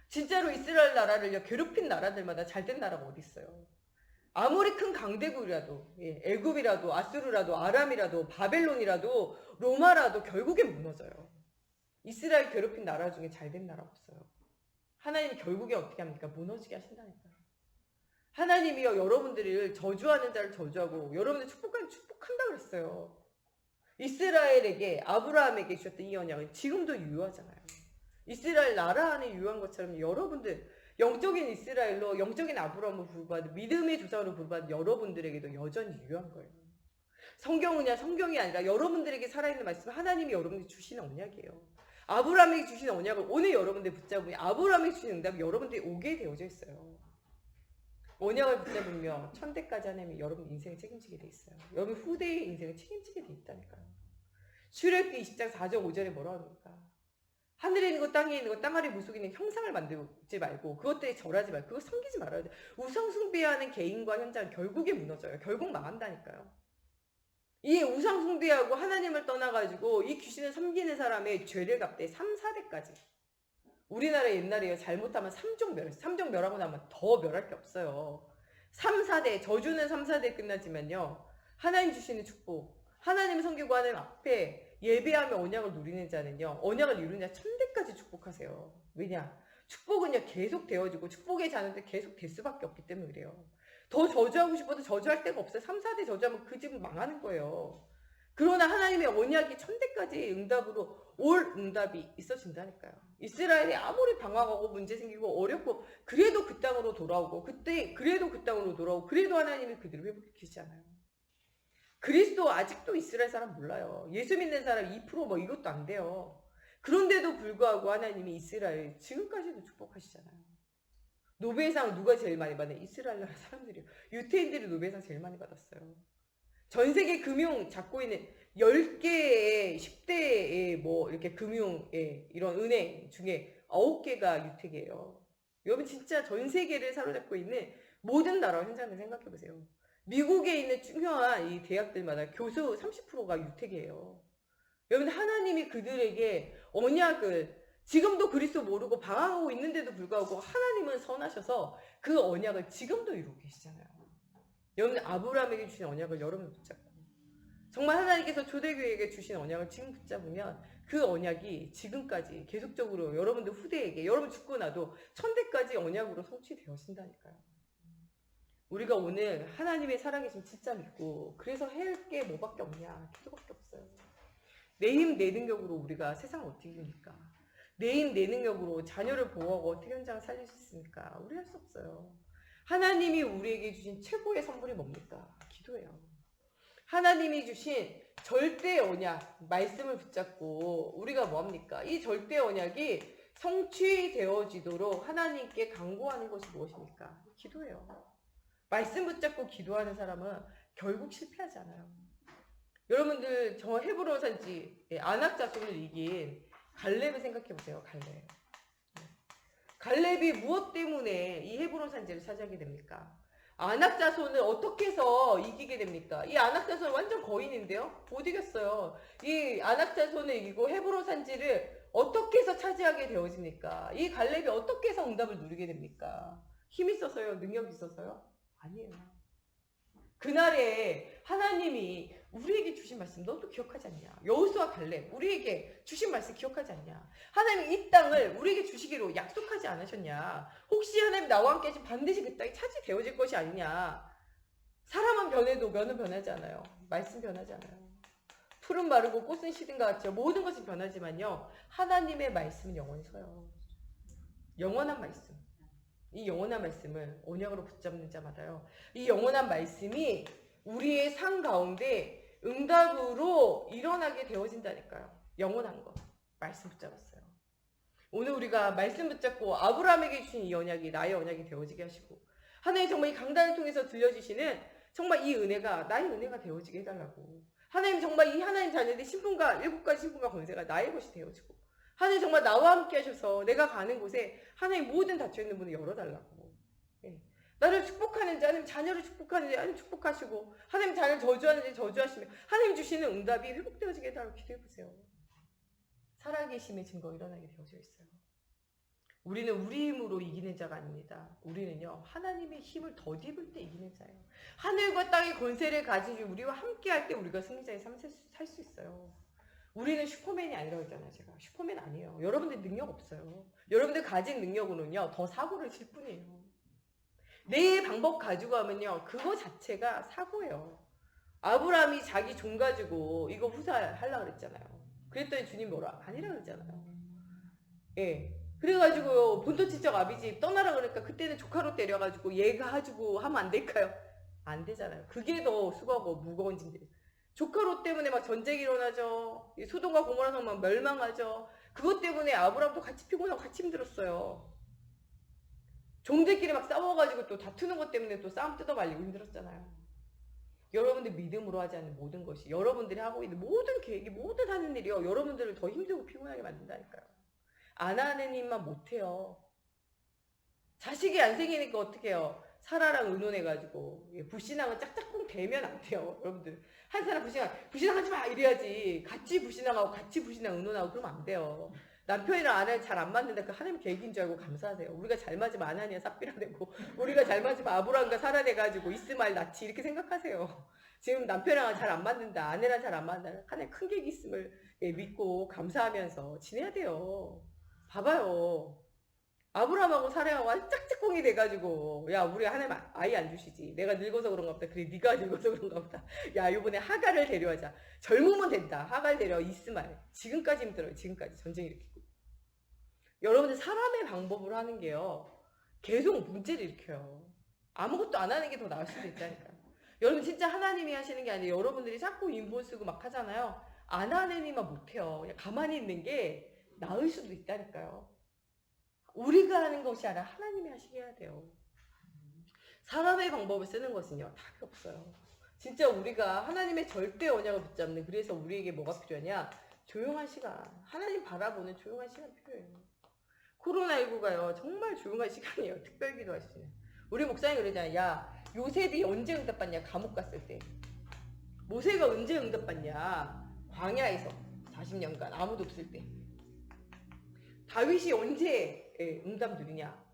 진짜로 이스라엘 나라를 괴롭힌 나라들마다 잘된 나라가 어디 있어요? 아무리 큰 강대국이라도 애굽이라도 아수르라도 아람이라도 바벨론이라도 로마라도 결국엔 무너져요. 이스라엘 괴롭힌 나라 중에 잘된 나라가 없어요. 하나님이 결국에 어떻게 합니까? 무너지게 하신다니까요. 하나님이요 여러분들을 저주하는 자를 저주하고 여러분들 축복하는 축복한다 그랬어요. 이스라엘에게 아브라함에게 주셨던 이 언약은 지금도 유효하잖아요. 이스라엘 나라 안에 유효한 것처럼 여러분들 영적인 이스라엘로 영적인 아브라함으로 부르받은 믿음의 조상으로 부르받은 여러분들에게도 여전히 유효한 거예요. 성경은요 성경이 아니라 여러분들에게 살아있는 말씀 하나님이 여러분에게 주시는 언약이에요. 아브라함에게 주시는 언약을 오늘 여러분들 붙잡으면 아브라함에게 주시는 응답이 여러분들이 오게 되어져 있어요. 언약을 붙잡으며 천대까지 하나님이 여러분 인생을 책임지게 돼 있어요. 여러분 후대의 인생을 책임지게 돼 있다니까요. 출애굽기 20장 4절 5절에 뭐라고 합니까? 하늘에 있는 것 땅에 있는 것 땅 아래 물속에 있는 형상을 만들지 말고 그것들에 절하지 말고 그거 섬기지 말아야 돼. 우상 숭배하는 개인과 현장은 결국에 무너져요. 결국 망한다니까요. 이 우상 숭배하고 하나님을 떠나가지고 이 귀신을 섬기는 사람의 죄를 갚되 3, 4대까지 우리나라 옛날에요. 잘못하면 3종 멸, 3종 멸하고 나면 더 멸할 게 없어요. 3, 4대, 저주는 3, 4대 끝나지만요. 하나님 주시는 축복, 하나님 섬기고 하나님 앞에 예배하며 언약을 누리는 자는요. 언약을 이루는 자 1000대까지 축복하세요. 왜냐? 축복은요. 계속 되어지고 축복의 자녀들 계속 될 수밖에 없기 때문에 그래요. 더 저주하고 싶어도 저주할 데가 없어요. 3, 4대 저주하면 그 집은 망하는 거예요. 그러나 하나님의 언약이 1000대까지 응답으로 올 응답이 있어진다니까요. 이스라엘이 아무리 방황하고 문제 생기고 어렵고 그래도 그 땅으로 돌아오고 그래도 그 땅으로 돌아오고 그래도 하나님이 그들을 회복시키시잖아요. 그리스도 아직도 이스라엘 사람 몰라요. 예수 믿는 사람 2% 뭐 이것도 안 돼요. 그런데도 불구하고 하나님이 이스라엘 지금까지도 축복하시잖아요. 노벨상 누가 제일 많이 받아요? 이스라엘 나라 사람들이요. 유태인들이 노벨상 제일 많이 받았어요. 전 세계 금융 잡고 있는 10개의 10대의 뭐 이렇게 금융의 이런 은행 중에 9개가 유택이에요. 여러분 진짜 전 세계를 사로잡고 있는 모든 나라와 현장을 생각해 보세요. 미국에 있는 중요한 이 대학들마다 교수 30%가 유택이에요. 여러분 하나님이 그들에게 언약을 지금도 그리스도 모르고 방황하고 있는데도 불구하고 하나님은 선하셔서 그 언약을 지금도 이루고 계시잖아요. 여러분 아브라함에게 주신 언약을 여러분 붙잡고 정말 하나님께서 초대교회에게 주신 언약을 지금 붙잡으면 그 언약이 지금까지 계속적으로 여러분들 후대에게 여러분 죽고 나도 1000대까지 언약으로 성취되어진다니까요. 우리가 오늘 하나님의 살아계신 진짜 믿고 그래서 할 게 뭐밖에 없냐? 기도밖에 없어요. 내 힘 내 능력으로 우리가 세상을 어떻게 이깁니까? 내 힘 내 능력으로 자녀를 보호하고 어떻게 현장을 살릴 수 있습니까? 우리 할 수 없어요. 하나님이 우리에게 주신 최고의 선물이 뭡니까? 기도예요. 하나님이 주신 절대 언약, 말씀을 붙잡고 우리가 뭐합니까? 이 절대 언약이 성취되어지도록 하나님께 간구하는 것이 무엇입니까? 기도예요. 말씀 붙잡고 기도하는 사람은 결국 실패하지 않아요. 여러분들 저 헤브론 산지 아낙 자손을 이긴 갈렙을 생각해 보세요. 갈렙. 갈렙이 무엇 때문에 이 헤브론 산지를 차지하게 됩니까? 아낙 자손을 어떻게 해서 이기게 됩니까? 이 아낙 자손은 완전 거인인데요. 못 이겼어요. 이 아낙 자손을 이기고 헤브론 산지를 어떻게 해서 차지하게 되어집니까? 이 갈렙이 어떻게 해서 응답을 누리게 됩니까? 힘 있어서요? 능력 있어서요? 아니에요. 그날에 하나님이 우리에게 주신 말씀 너도 기억하지 않냐? 여호수아 갈렙 우리에게 주신 말씀 기억하지 않냐? 하나님 이 땅을 우리에게 주시기로 약속하지 않으셨냐? 혹시 하나님 나와 함께 하시면 반드시 그 땅이 차지되어질 것이 아니냐? 사람은 변해도 면은 변하지 않아요. 말씀 변하지 않아요. 풀은 마르고 꽃은 시든가 같죠. 모든 것이 변하지만요. 하나님의 말씀은 영원히 서요. 영원한 말씀. 이 영원한 말씀을 언약으로 붙잡는 자마다요. 이 영원한 말씀이 우리의 삶 가운데 응답으로 일어나게 되어진다니까요. 영원한 것. 말씀 붙잡았어요. 오늘 우리가 말씀 붙잡고 아브라함에게 주신 이 언약이 나의 언약이 되어지게 하시고 하나님 정말 이 강단을 통해서 들려주시는 정말 이 은혜가 나의 은혜가 되어지게 해달라고. 하나님 정말 이 하나님 자녀들의 신분과 7가지 신분과 권세가 나의 것이 되어지고 하나님 정말 나와 함께 하셔서 내가 가는 곳에 하나님 모든 닫혀있는 문을 열어달라고. 예. 나를 축복하는 자, 하나님 자녀를 축복하는 자, 하나님 축복하시고 하나님 자녀를 저주하는 자 저주하시며 하나님 주시는 응답이 회복되어지게 해달라고 기도해보세요. 살아계심의 증거 일어나게 되어져 있어요. 우리는 우리 힘으로 이기는 자가 아닙니다. 우리는요 하나님의 힘을 덧입을 때 이기는 자예요. 하늘과 땅의 권세를 가진 우리와 함께 할 때 우리가 승리자의 삶을 살 수 있어요. 우리는 슈퍼맨이 아니라고 했잖아요. 제가 슈퍼맨 아니에요. 여러분들 능력 없어요. 여러분들 가진 능력으로는요 더 사고를 칠 뿐이에요. 내 방법 가지고 하면요 그거 자체가 사고예요. 아브라함이 자기 종 가지고 이거 후사하려고 그랬잖아요. 그랬더니 주님 뭐라 아니라 그랬잖아요. 예. 그래가지고요 본토치적 아비집 떠나라 그러니까 그때는 조카로 때려가지고 얘가 해주고 하면 안 될까요? 안 되잖아요. 그게 더 수고하고 무거운 짐들이. 조카로 때문에 막 전쟁이 일어나죠. 소돔과 고모라 성 막 멸망하죠. 그것 때문에 아브라함도 같이 피곤하고 같이 힘들었어요. 종들끼리 막 싸워가지고 또 다투는 것 때문에 또 싸움 뜯어말리고 힘들었잖아요. 여러분들 믿음으로 하지 않는 모든 것이 여러분들이 하고 있는 모든 계획이 모든 하는 일이요 여러분들을 더 힘들고 피곤하게 만든다니까요. 안 하는 일만 못해요. 자식이 안 생기니까 어떻게 해요? 사라랑 의논해가지고 불신앙은 짝짝꿍 대면 안 돼요. 여러분들 한 사람 불신앙하지 마 이래야지. 같이 불신앙하고 같이 불신앙 의논하고 그러면 안 돼요. 남편이랑 아내는 잘 안 맞는다. 그 하나님 계획인 줄 알고 감사하세요. 우리가 잘 맞으면 아나니아 삽비라 되고 우리가 잘 맞으면 아브라함과 사라 돼가지고 이스마엘 낳지 이렇게 생각하세요. 지금 남편이랑 잘 안 맞는다. 아내랑 잘 안 맞는다. 하나님 큰 계획이 있음을 믿고 감사하면서 지내야 돼요. 봐봐요. 아브라함하고 사라하고 짝짝꿍이 돼가지고 야 우리 하나님 아이 안 주시지. 내가 늙어서 그런가 보다. 그래 네가 늙어서 그런가 보다. 야 이번에 하갈을 데려와자. 젊으면 된다. 하갈 데려 이스마엘. 지금까지 힘들어요. 지금까지 전쟁 일으키고. 여러분들 사람의 방법으로 하는 게요 계속 문제를 일으켜요. 아무것도 안 하는 게 더 나을 수도 있다니까요. 여러분 진짜 하나님이 하시는 게 아니라 여러분들이 자꾸 인본 쓰고 막 하잖아요. 안 하는 이만 못해요. 그냥 가만히 있는 게 나을 수도 있다니까요. 우리가 하는 것이 아니라 하나님이 하시게 해야 돼요. 사람의 방법을 쓰는 것은요 답이 없어요. 진짜 우리가 하나님의 절대 언약을 붙잡는 그래서 우리에게 뭐가 필요하냐 조용한 시간 하나님 바라보는 조용한 시간 필요해요. 코로나19가요 정말 조용한 시간이에요. 특별 기도할 수 있는. 우리 목사님 그러잖아요. 야 요셉이 언제 응답받냐 감옥 갔을 때. 모세가 언제 응답받냐 광야에서 40년간 아무도 없을 때. 다윗이 언제 응답 누리냐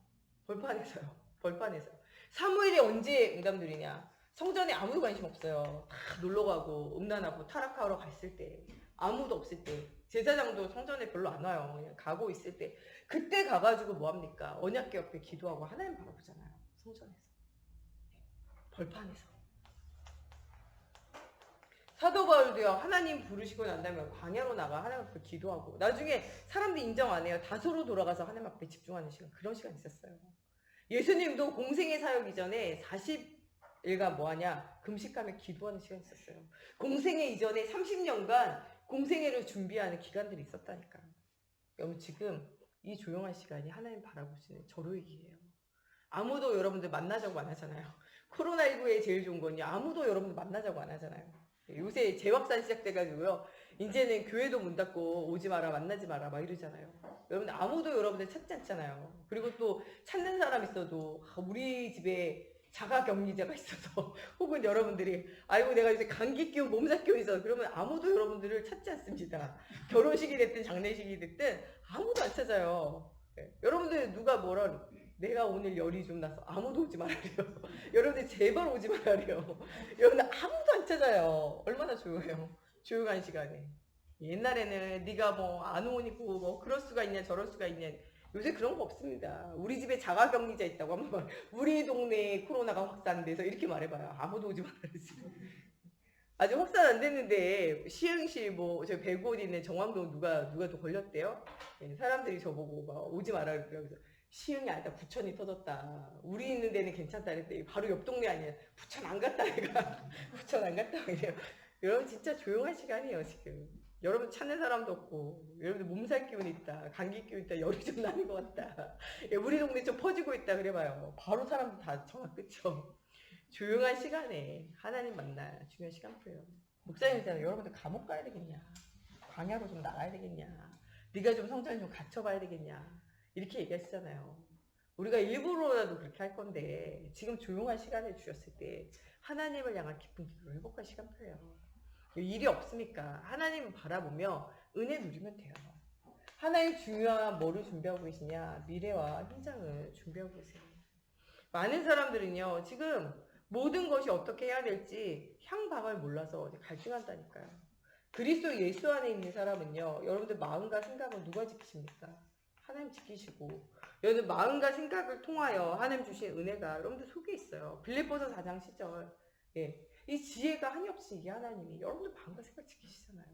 벌판에서요. 벌판에서. 사무엘이 언제 응답 누리냐 성전에 아무도 관심 없어요. 다 놀러가고 음란하고 타락하러 갔을 때 아무도 없을 때 제사장도 성전에 별로 안 와요. 그냥 가고 있을 때 그때 가가지고 뭐합니까 언약궤 옆에 기도하고 하나님 바라보잖아요. 성전에서 벌판에서. 사도 바울도요 하나님 부르시고 난 다음에 광야로 나가 하나님 앞에 기도하고 나중에 사람들이 인정 안 해요. 다소로 돌아가서 하나님 앞에 집중하는 시간 그런 시간 있었어요. 예수님도 공생의 사역 이전에 일간 뭐하냐? 금식하며 기도하는 시간이 있었어요. 공생애 이전에 30년간 공생애를 준비하는 기간들이 있었다니까. 여러분 지금 이 조용한 시간이 하나님 바라보시는 절호이기예요. 아무도 여러분들 만나자고 안 하잖아요. 코로나19에 제일 좋은 건요. 아무도 여러분들 만나자고 안 하잖아요. 요새 재확산 시작돼가지고요. 이제는 교회도 문 닫고 오지 마라, 만나지 마라 막 이러잖아요. 여러분들 아무도 여러분들 찾지 않잖아요. 그리고 또 찾는 사람 있어도 우리 집에 자가격리자가 있어서 혹은 여러분들이 아이고 내가 요새 감기 기운 몸살 기운 있어 그러면 아무도 여러분들을 찾지 않습니다. 결혼식이 됐든 장례식이 됐든 아무도 안 찾아요. 네. 여러분들 누가 뭐라 내가 오늘 열이 좀 나서 아무도 오지 말아래요. 여러분들 제발 오지 말아래요. 여러분들 아무도 안 찾아요. 얼마나 조용해요. 조용한 시간에. 옛날에는 네가 뭐 안 오니고 뭐 그럴 수가 있냐 저럴 수가 있냐. 요새 그런 거 없습니다. 우리 집에 자가격리자 있다고 한번 우리 동네에 코로나가 확산돼서 이렇게 말해봐요. 아무도 오지 말아야지. 아직 확산 안 됐는데 시흥시 뭐 저 백오리 있는 정왕동 누가 또 걸렸대요. 사람들이 저보고 막 오지 말아 그러면서 시흥이 아니다 부천이 터졌다. 우리 있는 데는 괜찮다 그랬더니 바로 옆 동네 아니야. 부천 안 갔다 내가. 부천 안 갔다 그래요. 여러분 진짜 조용한 시간이에요 지금. 여러분 찾는 사람도 없고 여러분들 몸살 기운 있다 감기 기운 있다 열이 좀 나는 것 같다 우리 동네 좀 퍼지고 있다 그래봐요 바로 사람들 다 전화 끊죠. 조용한 시간에 하나님 만나 중요한 시간표예요. 목사님이잖아요. 여러분들 감옥 가야 되겠냐 광야로 좀 나가야 되겠냐 네가 좀 성전에 좀 갇혀봐야 되겠냐 이렇게 얘기하시잖아요. 우리가 일부러라도 그렇게 할 건데 지금 조용한 시간을 주셨을 때 하나님을 향한 깊은 기도를 회복할 시간표예요. 일이 없으니까 하나님을 바라보며 은혜 누리면 돼요. 하나님 중요한 뭐를 준비하고 계시냐? 미래와 현장을 준비하고 계세요. 많은 사람들은요 지금 모든 것이 어떻게 해야 될지 향방을 몰라서 갈등한다니까요. 그리스도 예수 안에 있는 사람은요 여러분들 마음과 생각을 누가 지키십니까? 하나님 지키시고 여러분들 마음과 생각을 통하여 하나님 주신 은혜가 여러분들 속에 있어요. 빌립보서 4장 10절 이 지혜가 한이 없으신 이 하나님이 여러분들 마음과 생각 지키시잖아요.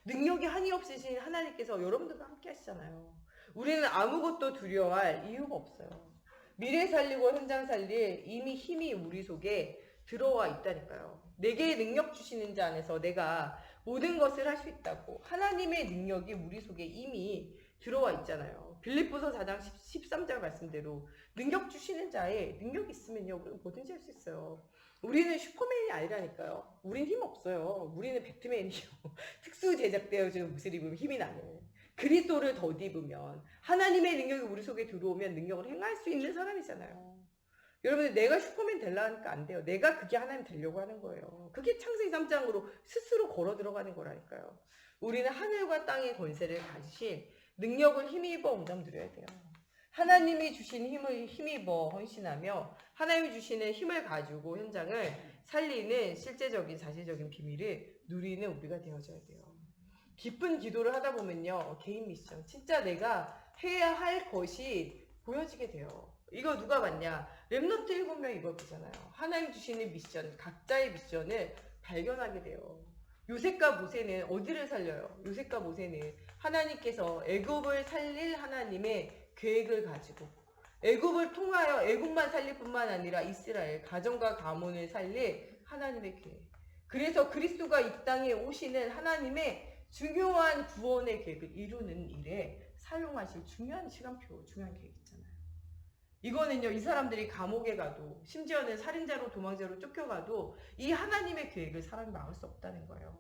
능력이 한이 없으신 하나님께서 여러분들과 함께 하시잖아요. 우리는 아무것도 두려워할 이유가 없어요. 미래 살리고 현장 살릴 이미 힘이 우리 속에 들어와 있다니까요. 내게 능력 주시는 자 안에서 내가 모든 것을 할 수 있다고 하나님의 능력이 우리 속에 이미 들어와 있잖아요. 빌립보서 4장 13절 말씀대로 능력 주시는 자에 능력이 있으면요 우리는 뭐든지 할 수 있어요. 우리는 슈퍼맨이 아니라니까요. 우린 힘 없어요. 우리는 배트맨이요. 특수 제작되어진 옷을 입으면 힘이 나는. 그리스도를 덧입으면 하나님의 능력이 우리 속에 들어오면 능력을 행할 수 있는 사람이잖아요. 여러분들 내가 슈퍼맨 되려니까 안 돼요. 내가 그게 하나님 되려고 하는 거예요. 그게 창세기 3장으로 스스로 걸어 들어가는 거라니까요. 우리는 하늘과 땅의 권세를 가지신 능력을 힘입어 응답 누려야 돼요. 하나님이 주신 힘을 힘입어 헌신하며 하나님이 주시는 힘을 가지고 현장을 살리는 실제적인 사실적인 비밀을 누리는 우리가 되어져야 돼요. 깊은 기도를 하다 보면요 개인 미션 진짜 내가 해야 할 것이 보여지게 돼요. 이거 누가 봤냐? 렘넌트 7명 이걸 보잖아요. 하나님 주시는 미션 각자의 미션을 발견하게 돼요. 요셉과 모세는 어디를 살려요? 요셉과 모세는 하나님께서 애굽을 살릴 하나님의 계획을 가지고 애굽을 통하여 애굽만 살릴 뿐만 아니라 이스라엘 가정과 가문을 살릴 하나님의 계획. 그래서 그리스도가 이 땅에 오시는 하나님의 중요한 구원의 계획을 이루는 일에 사용하실 중요한 시간표, 중요한 계획 있잖아요. 이거는요 이 사람들이 감옥에 가도 심지어는 살인자로 도망자로 쫓겨가도 이 하나님의 계획을 사람이 막을 수 없다는 거예요.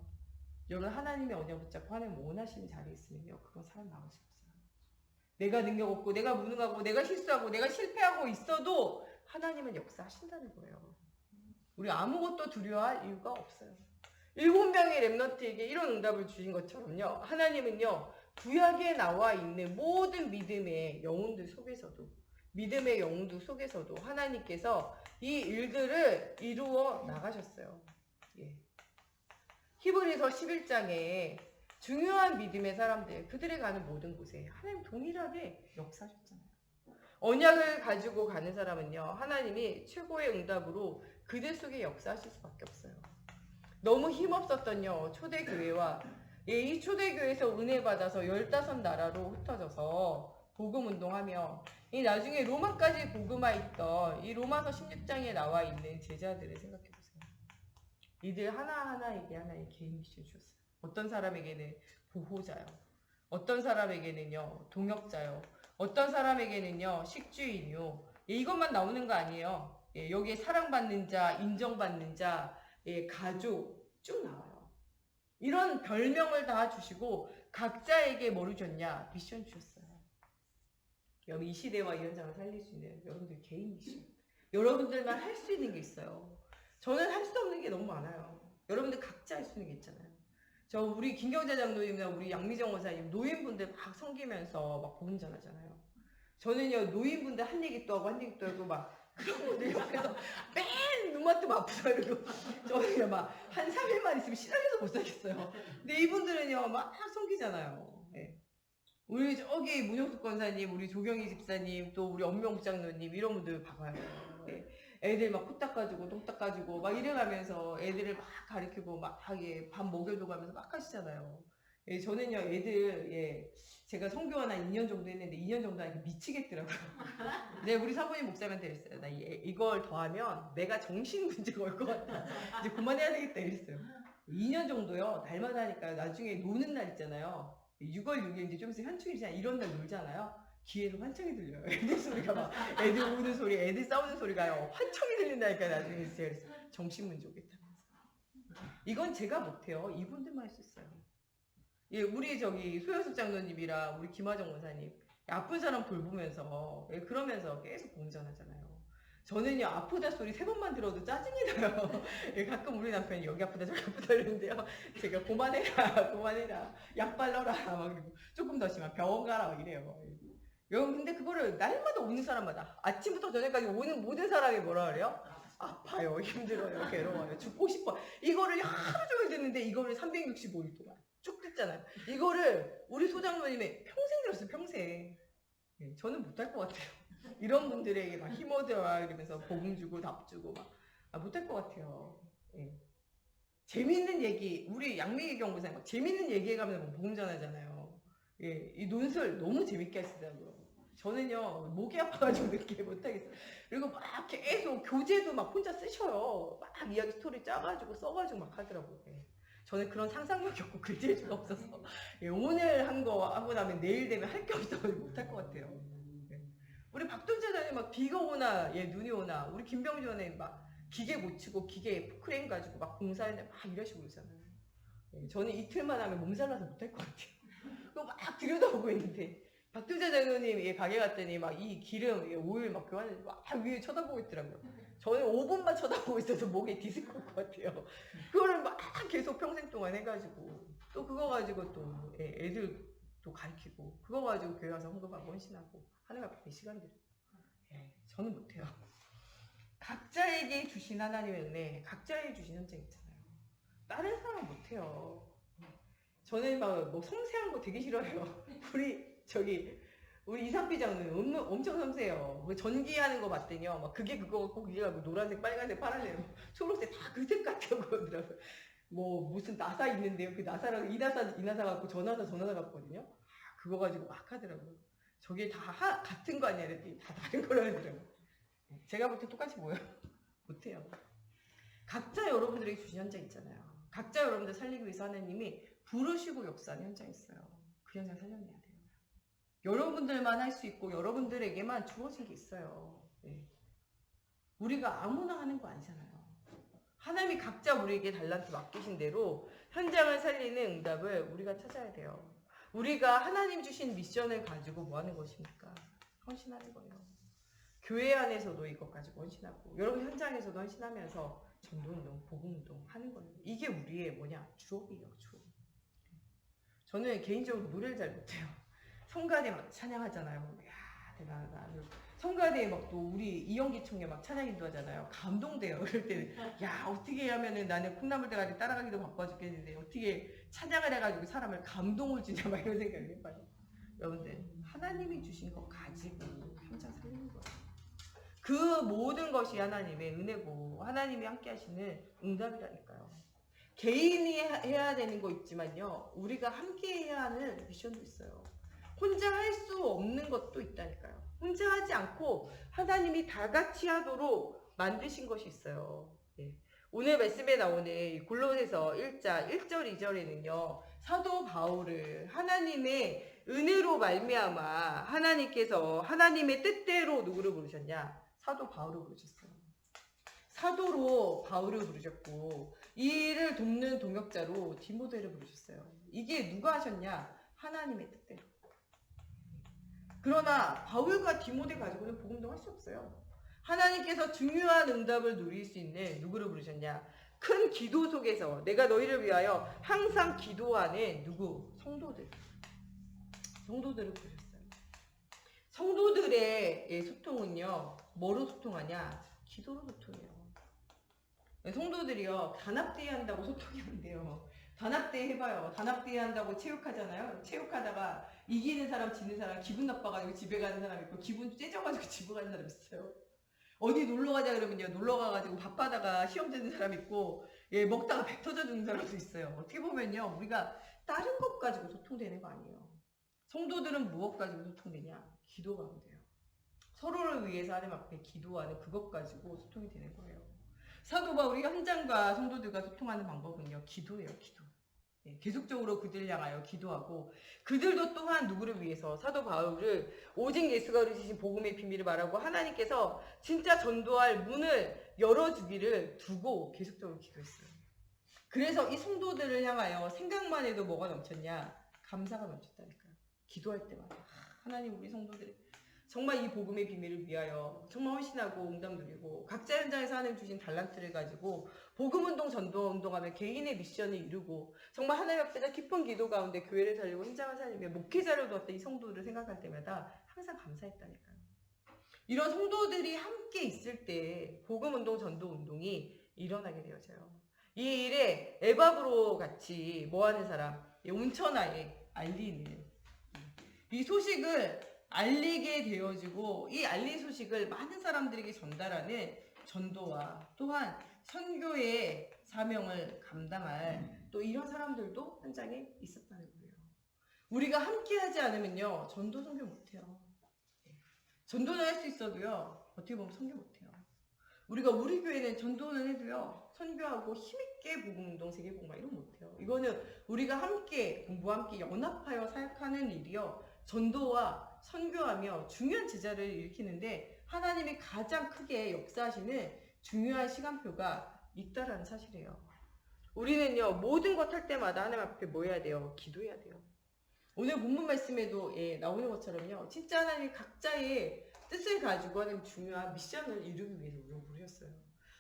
여러분 하나님의 언약 붙잡고 하나님 원하시는 자리에 있으면요 그건 사람이 막을 수 없어요. 내가 능력 없고 내가 무능하고 내가 실수하고 내가 실패하고 있어도 하나님은 역사하신다는 거예요. 우리 아무것도 두려워할 이유가 없어요. 7명의 렘넌트에게 이런 응답을 주신 것처럼요 하나님은요 구약에 나와 있는 모든 믿음의 영혼들 속에서도 믿음의 영웅들 속에서도 하나님께서 이 일들을 이루어 나가셨어요. 예. 히브리서 11장에 중요한 믿음의 사람들, 그들이 가는 모든 곳에 하나님 동일하게 역사하셨잖아요. 언약을 가지고 가는 사람은요, 하나님이 최고의 응답으로 그들 속에 역사하실 수밖에 없어요. 너무 힘없었던요, 초대교회와 이 초대교회에서 은혜 받아서 15나라로 흩어져서 복음 운동하며 이 나중에 로마까지 복음화했던 이 로마서 16장에 나와 있는 제자들을 생각해 보세요. 이들 하나하나에게 하나의 개인 미션 주셨어요. 어떤 사람에게는 보호자요. 어떤 사람에게는요 동역자요. 어떤 사람에게는요 식주인요. 이것만 나오는 거 아니에요. 여기에 사랑받는 자, 인정받는 자, 가족 쭉 나와요. 이런 별명을 다 주시고 각자에게 뭐를 줬냐? 미션 주셨어요. 여러분 이 시대와 이 현장을 살릴 수 있는 여러분들 개인 미션. 여러분들만 할 수 있는 게 있어요. 저는 할 수 없는 게 너무 많아요. 여러분들 각자 할 수 있는 게 있잖아요. 저 우리 김경자 장로님이나 우리 양미정 원사님 노인분들 막 섬기면서 막 복음 전하잖아요. 저는요 노인분들 한 얘기 또 하고 한 얘기 또 하고 막 그런 분들 옆에서 맨 눈만 뜨면 아프다 이러고 저는요 막 한 3일만 있으면 시달려서 못 살겠어요. 근데 이분들은요 막 섬기잖아요. 네. 우리 저기 문영숙 권사님, 우리 조경희 집사님, 또 우리 엄명 장로님 이런 분들 봐봐요. 네. 애들 막 코 닦아주고 똥 닦아주고 막 이래가면서 애들을 막 가르치고 막 밥 먹여줘 가면서 막 하시잖아요. 예, 저는요 애들 제가 성교원 한 2년 정도 했는데 2년 정도 하니까 미치겠더라고요. 네, 우리 사모님 목사님한테 이랬어요. 나 이걸 더하면 내가 정신 문제가 올 것 같아. 이제 그만해야 되겠다 이랬어요. 2년 정도요 날마다 하니까 나중에 노는 날 있잖아요. 6월 6일 이제 좀 있으면 현충일이잖아요. 이런 날 놀잖아요. 귀에서 환청이 들려요. 애들 소리가 막 애들 우는 소리, 애들 싸우는 소리가요. 환청이 들린다니까 나중에 제가 정신 문제 오겠다면서. 이건 제가 못해요. 이분들만 할 수 있어요. 예, 우리 저기 소연숙 장로님이랑 우리 김화정 원사님 아픈 사람 돌보면서 그러면서 계속 공전하잖아요. 저는요 아프다 소리 3번만 들어도 짜증이 나요. 가끔 우리 남편이 여기 아프다 저기 아프다 이러는데요. 제가 그만해라 약 발라라 막 그리고 조금 더 심하면 병원 가라 막 이래요. 여러분 근데 그거를 날마다 오는 사람마다 아침부터 저녁까지 오는 모든 사람이 뭐라 그래요? 아파요, 힘들어요, 괴로워요, 죽고 싶어. 이거를 하루 종일 듣는데 이거를 365일 동안 쭉 듣잖아요. 이거를 우리 소장로님이 평생 들었어요, 평생. 저는 못할 것 같아요. 이런 분들에게 막 힘 얻어라 이러면서 복음 주고 답 주고 막 못할 것 같아요. 재밌는 얘기 우리 양미기 경고사님 막 재밌는 얘기해가면서 복음 전하잖아요. 이 논설 너무 재밌게 하시더라고요. 저는요 목이 아파가지고 늦게 못하겠어요. 그리고 막 계속 교재도 막 혼자 쓰셔요. 막 이야기 스토리 짜가지고 써가지고 막 하더라고요. 저는 그런 상상력이 없고 글재주가 없어서 오늘 한 거 하고 나면 내일 되면 할 게 없어서 못할 것 같아요. 우리 박동재장님 막 비가 오나 눈이 오나 우리 김병주 원장님 막 기계 못 치고 기계 크레인 가지고 막 공사했는데 막 이러시고 그러잖아요. 저는 이틀만 하면 몸살 나서 못할 것 같아요. 그거 막 들여다보고 있는데 박두자 장로님 가게 갔더니 막 이 기름 오일 막 교환해서 막 위에 쳐다보고 있더라고요. 저는 5분만 쳐다보고 있어서 목에 디스크 올 것 같아요. 그거를 막 계속 평생 동안 해가지고 또 그거 가지고 또 애들 또 가르치고 그거 가지고 교회 와서 헌금하고 헌신하고 하느라 바쁜 시간들. 저는 못해요. 각자에게 주신 하나님의 은혜, 각자에게 주신 현장 있잖아요. 다른 사람 못해요. 저는 막 뭐 섬세한 거 되게 싫어해요. 우리 이상비 장로님 엄청 섬세해요. 전기하는 거 봤더니요. 막 그게 그거 같고 그게 갖고 노란색, 빨간색, 파란색, 초록색 다 그 색 같다고 그러더라고요. 뭐 무슨 나사 있는데요. 그 나사랑 이 나사 갖고 저 나사 같거든요. 그거 가지고 막 하더라고요. 저게 다 같은 거 아니야? 이랬더니 다 다른 거라 하더라고요. 제가 볼 때 똑같이 보여요. 못해요. 각자 여러분들에게 주신 현장 있잖아요. 각자 여러분들 살리기 위해서 하나님이 부르시고 역사하는 현장이 있어요. 그 현장 살려내야 돼요. 여러분들만 할 수 있고 여러분들에게만 주어진 게 있어요. 우리가 아무나 하는 거 아니잖아요. 하나님이 각자 우리에게 달란트 맡기신 대로 현장을 살리는 응답을 우리가 찾아야 돼요. 우리가 하나님 주신 미션을 가지고 뭐 하는 것입니까? 헌신하는 거예요. 교회 안에서도 이것 가지고 헌신하고 여러분 현장에서도 헌신하면서 전도운동, 복음운동 하는 거예요. 이게 우리의 주업이에요. 주업. 저는 개인적으로 노래를 잘 못해요. 성가대 막 찬양하잖아요. 이야 대단하다. 성가대에 막 또 우리 이영기 총회 막 찬양 인도하잖아요. 감동돼요. 그럴 때는 야 어떻게 하면은 나는 콩나물 대가리 따라가기도 바빠 죽겠는데 어떻게 찬양을 해가지고 사람을 감동을 주냐 막 이런 생각을 해봐요. 여러분들 하나님이 주신 거 가지고 현장 살리는 거예요. 그 모든 것이 하나님의 은혜고 하나님이 함께 하시는 응답이라니까요. 개인이 해야 되는 거 있지만요. 우리가 함께 해야 하는 미션도 있어요. 혼자 할 수 없는 것도 있다니까요. 혼자 하지 않고 하나님이 다 같이 하도록 만드신 것이 있어요. 예. 오늘 말씀에 나오는 이 골로새서 1장 1절 2절에는요. 사도 바울을 하나님의 은혜로 말미암아 하나님께서 하나님의 뜻대로 누구를 부르셨냐? 사도 바울을 부르셨어요. 사도로 바울을 부르셨고 이 일을 돕는 동역자로 디모데를 부르셨어요. 이게 누가 하셨냐? 하나님의 뜻대로. 그러나 바울과 디모데 가지고는 복음도 할 수 없어요. 하나님께서 중요한 응답을 누릴 수 있는 누구를 부르셨냐? 큰 기도 속에서 내가 너희를 위하여 항상 기도하는 누구? 성도들. 성도들을 부르셨어요. 성도들의 소통은요. 뭐로 소통하냐? 기도로 소통해요. 성도들이요. 단합대회 한다고 소통이 안 돼요. 단합대회 해봐요. 단합대회 한다고 체육하잖아요. 체육하다가 이기는 사람 지는 사람 기분 나빠가지고 집에 가는 사람 있고 기분 째져가지고 집에 가는 사람 있어요. 어디 놀러 가자 그러면요. 놀러 가가지고 바빠다가 시험 되는 사람 있고 예, 먹다가 배 터져 죽는 사람도 있어요. 어떻게 보면요. 우리가 다른 것 가지고 소통되는 거 아니에요. 성도들은 무엇 가지고 소통되냐? 기도 가운데요. 서로를 위해서 하나님 앞에 기도하는 그것 가지고 소통이 되는 거예요. 사도 바울이 현장과 성도들과 소통하는 방법은요. 기도예요. 기도. 예, 계속적으로 그들을 향하여 기도하고 그들도 또한 누구를 위해서 사도 바울을 오직 예수가 이루신 복음의 비밀을 말하고 하나님께서 진짜 전도할 문을 열어주기를 두고 계속적으로 기도했어요. 그래서 이 성도들을 향하여 생각만 해도 뭐가 넘쳤냐? 감사가 넘쳤다니까요. 기도할 때마다 하나님 우리 성도들이 정말 이 복음의 비밀을 위하여 정말 헌신하고 응답 누리고 각자 현장에서 하나님 주신 달란트를 가지고 복음운동 전도운동하며 개인의 미션을 이루고 정말 하나님 앞에서 깊은 기도 가운데 교회를 살리고 현장을 살리며 목회자를 두었던 이 성도들을 생각할 때마다 항상 감사했다니까요. 이런 성도들이 함께 있을 때 복음운동 전도운동이 일어나게 되어져요. 이 일에 에바브로 같이 뭐하는 사람, 온천하에 알리는 이 소식을 알리게 되어지고 이 알린 소식을 많은 사람들에게 전달하는 전도와 또한 선교의 사명을 감당할 또 이런 사람들도 현장에 있었다는 거예요. 우리가 함께 하지 않으면요. 전도 선교 못해요. 전도는 할 수 있어도요. 어떻게 보면 선교 못해요. 우리 교회는 전도는 해도요. 선교하고 힘있게 복음운동 세계복음화 이런 못해요. 이거는 우리가 함께 공부와 함께 연합하여 사역하는 일이요. 전도와 선교하며 중요한 제자를 일으키는데 하나님이 가장 크게 역사하시는 중요한 시간표가 있다라는 사실이에요. 우리는요 모든 것 할 때마다 하나님 앞에 뭐 해야 돼요? 기도해야 돼요. 오늘 본문 말씀에도 나오는 것처럼요 진짜 하나님이 각자의 뜻을 가지고 하는 중요한 미션을 이루기 위해서 우리를 부르셨어요.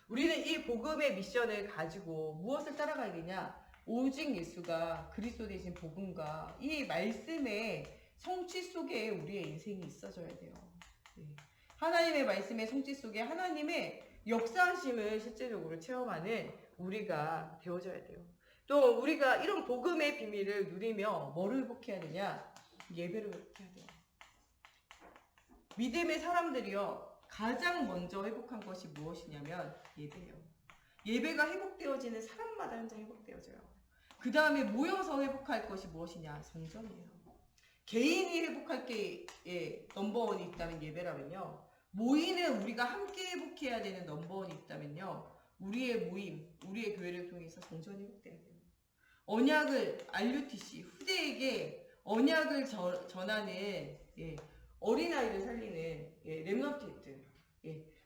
우리는 이 복음의 미션을 가지고 무엇을 따라가야 되냐? 오직 예수가 그리스도 되신 복음과 이 말씀의 성취 속에 우리의 인생이 있어져야 돼요. 하나님의 말씀의 성취 속에 하나님의 역사하심을 실제적으로 체험하는 우리가 되어져야 돼요. 또 우리가 이런 복음의 비밀을 누리며 뭐를 회복해야 되냐? 예배를 회복해야 돼요. 믿음의 사람들이요 가장 먼저 회복한 것이 무엇이냐면 예배예요. 예배가 회복되어지는 사람마다 현장 회복되어져요. 그 다음에 모여서 회복할 것이 무엇이냐? 성전이에요. 개인이 회복할 게 넘버원이 있다면 예배라면요. 모이는 우리가 함께 회복해야 되는 넘버원이 있다면요. 우리의 모임, 우리의 교회를 통해서 성전이 회복돼야 돼요. 언약을 RUTC, 후대에게 언약을 전하는 어린아이를 살리는 렘넌트,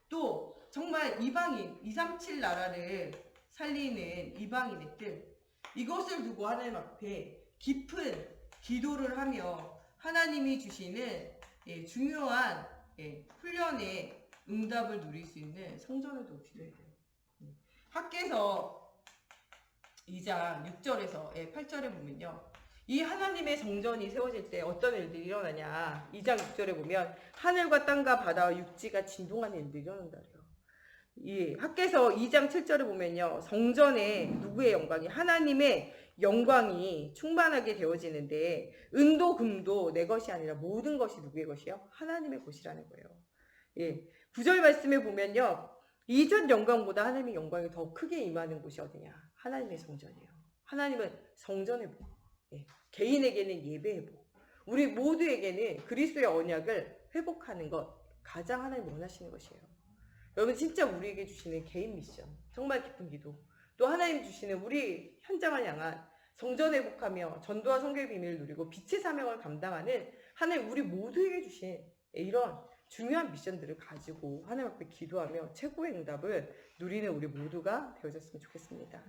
또 정말 이방인, 237 나라를 살리는 이방인의 뜻, 이것을 두고 하나님 앞에 깊은 기도를 하며 하나님이 주시는 중요한 훈련의 응답을 누릴 수 있는 성전을 더 기도해야 돼요. 학개서 2장 6절에서 8절에 보면요. 이 하나님의 성전이 세워질 때 어떤 일들이 일어나냐. 2장 6절에 보면 하늘과 땅과 바다와 육지가 진동하는 일들이 일어난다래요. 이 학개서 2장 7절에 보면요. 성전에 누구의 영광이? 하나님의 영광이 충만하게 되어지는데 은도 금도 내 것이 아니라 모든 것이 누구의 것이요? 하나님의 것이라는 거예요. 9절 말씀에 보면요. 이전 영광보다 하나님의 영광이 더 크게 임하는 곳이 어디냐? 하나님의 성전이에요. 하나님은 성전의 복, 개인에게는 예배의 복, 우리 모두에게는 그리스도의 언약을 회복하는 것 가장 하나님 원하시는 것이에요. 여러분 진짜 우리에게 주시는 개인 미션, 정말 기쁜 기도, 또 하나님 주시는 우리 현장을 향한 성전 회복하며 전도와 선교의 비밀을 누리고 빛의 사명을 감당하는 하나님 우리 모두에게 주신 이런 중요한 미션들을 가지고 하나님 앞에 기도하며 최고의 응답을 누리는 우리 모두가 되어졌으면 좋겠습니다.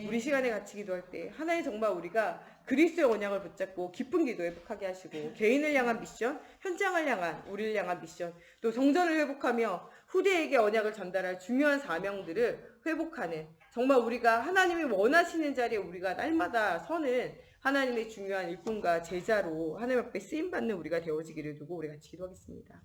우리 시간에 같이 기도할 때 하나님 정말 우리가 그리스도의 언약을 붙잡고 기쁜 기도 회복하게 하시고 개인을 향한 미션, 현장을 향한 우리를 향한 미션, 또 성전을 회복하며 후대에게 언약을 전달할 중요한 사명들을 회복하는 정말 우리가 하나님이 원하시는 자리에 우리가 날마다 서는 하나님의 중요한 일꾼과 제자로 하나님 앞에 쓰임받는 우리가 되어지기를 두고 우리 같이 기도하겠습니다.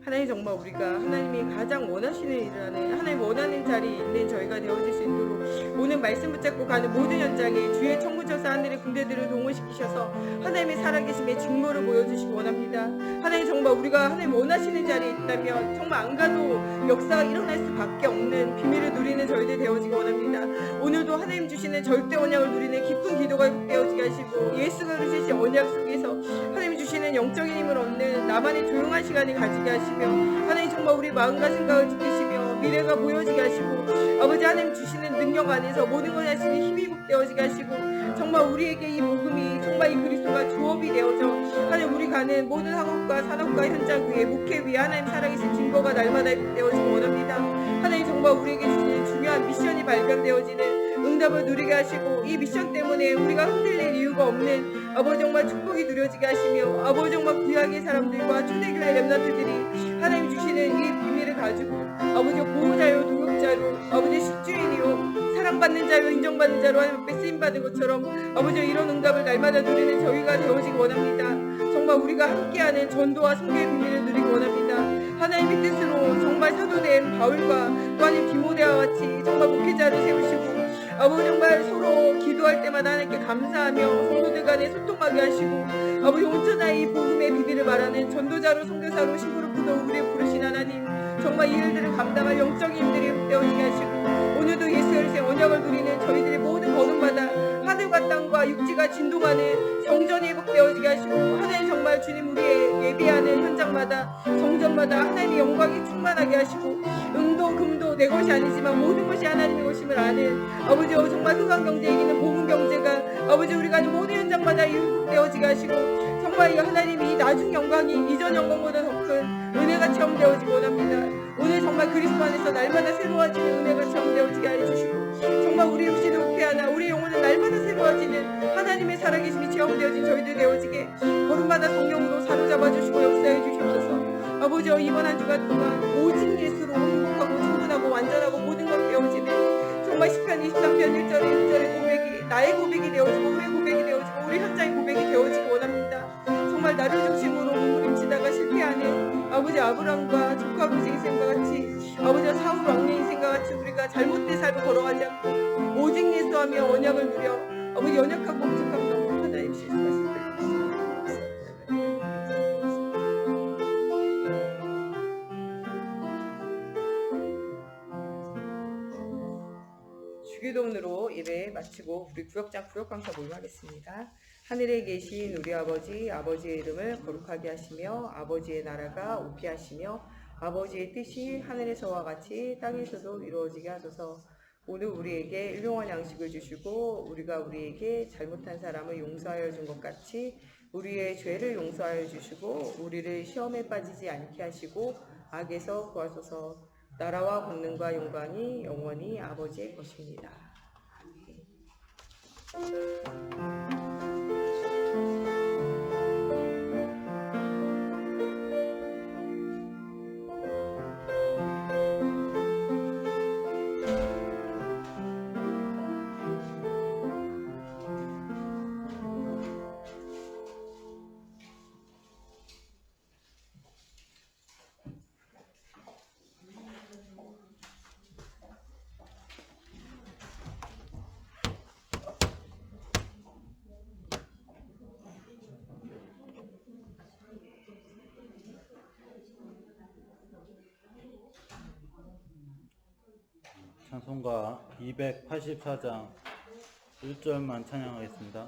하나님 정말 우리가 하나님이 가장 원하시는 일을 하는 하나님 원하는 자리에 있는 저희가 되어질 수 있도록 오늘 말씀 붙잡고 가는 모든 현장에 주의 천군천사 하늘의 군대들을 동원시키셔서 하나님의 살아계심의 직무를 보여주시기 원합니다. 하나님 정말 우리가 하나님 원하시는 자리에 있다면 정말 안 가도 역사가 일어날 수밖에 없는 비밀을 누리는 저희들 되어지기 원합니다. 오늘도 하나님 주시는 절대 언약을 누리는 기쁜 기도가 회복되어지게 하시고 예수가 주신 언약 속에서 하나님 주시는 영적인 힘을 얻는 나만의 조용한 시간을 가지게 하시고 하나님 정말 우리 마음과 생각을 지키시며 미래가 보여지게 하시고 아버지 하나님 주시는 능력 안에서 모든 걸 하시는 힘이 복되어지게 하시고 정말 우리에게 이 복음이 정말 이 그리스도가 주업이 되어져 하나님 우리 가는 모든 학업과 산업과 현장 위에 목회 위에 하나님 살아계신 증거가 날마다 되어지기 원합니다. 하나님 정말 우리에게 주시는 중요한 미션이 발견되어지는 응답을 누리게 하시고 이 미션 때문에 우리가 흔들릴 이유가 없는 아버지 정말 축복이 누려지게 하시며 아버지 정말 구약의 사람들과 초대교회 렘넌트들이 하나님 주시는 이 비밀을 가지고 아버지 보호자요 동역자로 아버지 식주인이요 사랑받는 자요 인정받는 자로 하나님 앞에 쓰임받은 것처럼 아버지 이런 응답을 날마다 누리는 저희가 되어지기 원합니다. 정말 우리가 함께하는 전도와 선교의 비밀을 누리기 원합니다. 하나님의 뜻으로 정말 사도된 바울과 또 하나님 디모데와 같이 정말 목회자로 세우시고 아버지 정말 서로 기도할 때마다 하나님께 감사하며 성도들 간에 소통하게 하시고 아버지 온전한 이 복음의 비밀을 말하는 전도자로 선교사로 신부로 부도우리에 부르신 하나님 정말 이 일들을 감당할 영적인 힘들이 회복되어지게 하시고 오늘도 예수 그리스도의 언약을 누리는 저희들의 모든 걸음마다 하늘과 땅과 육지가 진동하는 성전이 회복되어지게 하시고 하나님 정말 주님 우리의 예배하는 현장마다 성전마다 하나님의 영광이 충만하게 하시고 은도 금도 내 것이 아니지만 모든 것이 하나님의 것임을 아는 아버지 정말 흑암 경제에 이기는 복음 경제가 아버지 우리가 모든 현장마다 회복되어지게 하시고 정말 이 하나님이 나중 영광이 이전 영광보다 더 큰 은혜가 체험되어지기 원합니다. 오늘 정말 그리스도 안에서 날마다 새로워지는 은혜가 체험되어지게 해주시고 정말 우리 육신을 목회하나 우리 영혼은 날마다 새로워지는 하나님의 살아계심이 체험되어진 저희들 되어지게 걸음마다 성령으로 사로잡아주시고 역사해 주시옵소서. 아버지 이번 한 주간 동안 오직 예수로 행복하고 충분하고 완전하고 모든 것 되어지는 정말 시편 23편 1절의 1절의 고백이 나의 고백이 되어지고 우리의 고백이 되어지고 우리 현장의 고백이 되어지기 원합니다. 정말 나를 중심으로 몸부림치다가 실패하는 아버지 아브람과 조카 루시 인생과 같이 아버지 사울 왕의 인생과 같이 우리가 잘못된 삶을 걸어가지 않고 오직 예수하며 언약을 누려 아버지 연약하고 부족함 너무 하나님 실수하실 때 주기도문으로 예배 마치고 우리 구역장 구역강사 모임하겠습니다. 하늘에 계신 우리 아버지의 이름을 거룩하게 하시며 아버지의 나라가 오게 하시며 아버지의 뜻이 하늘에서와 같이 땅에서도 이루어지게 하소서. 오늘 우리에게 일용할 양식을 주시고 우리가 우리에게 잘못한 사람을 용서하여 준 것 같이 우리의 죄를 용서하여 주시고 우리를 시험에 빠지지 않게 하시고 악에서 구하소서. 나라와 권능과 영광이 영원히 아버지의 것입니다. 찬송가 284장 1절만 찬양하겠습니다.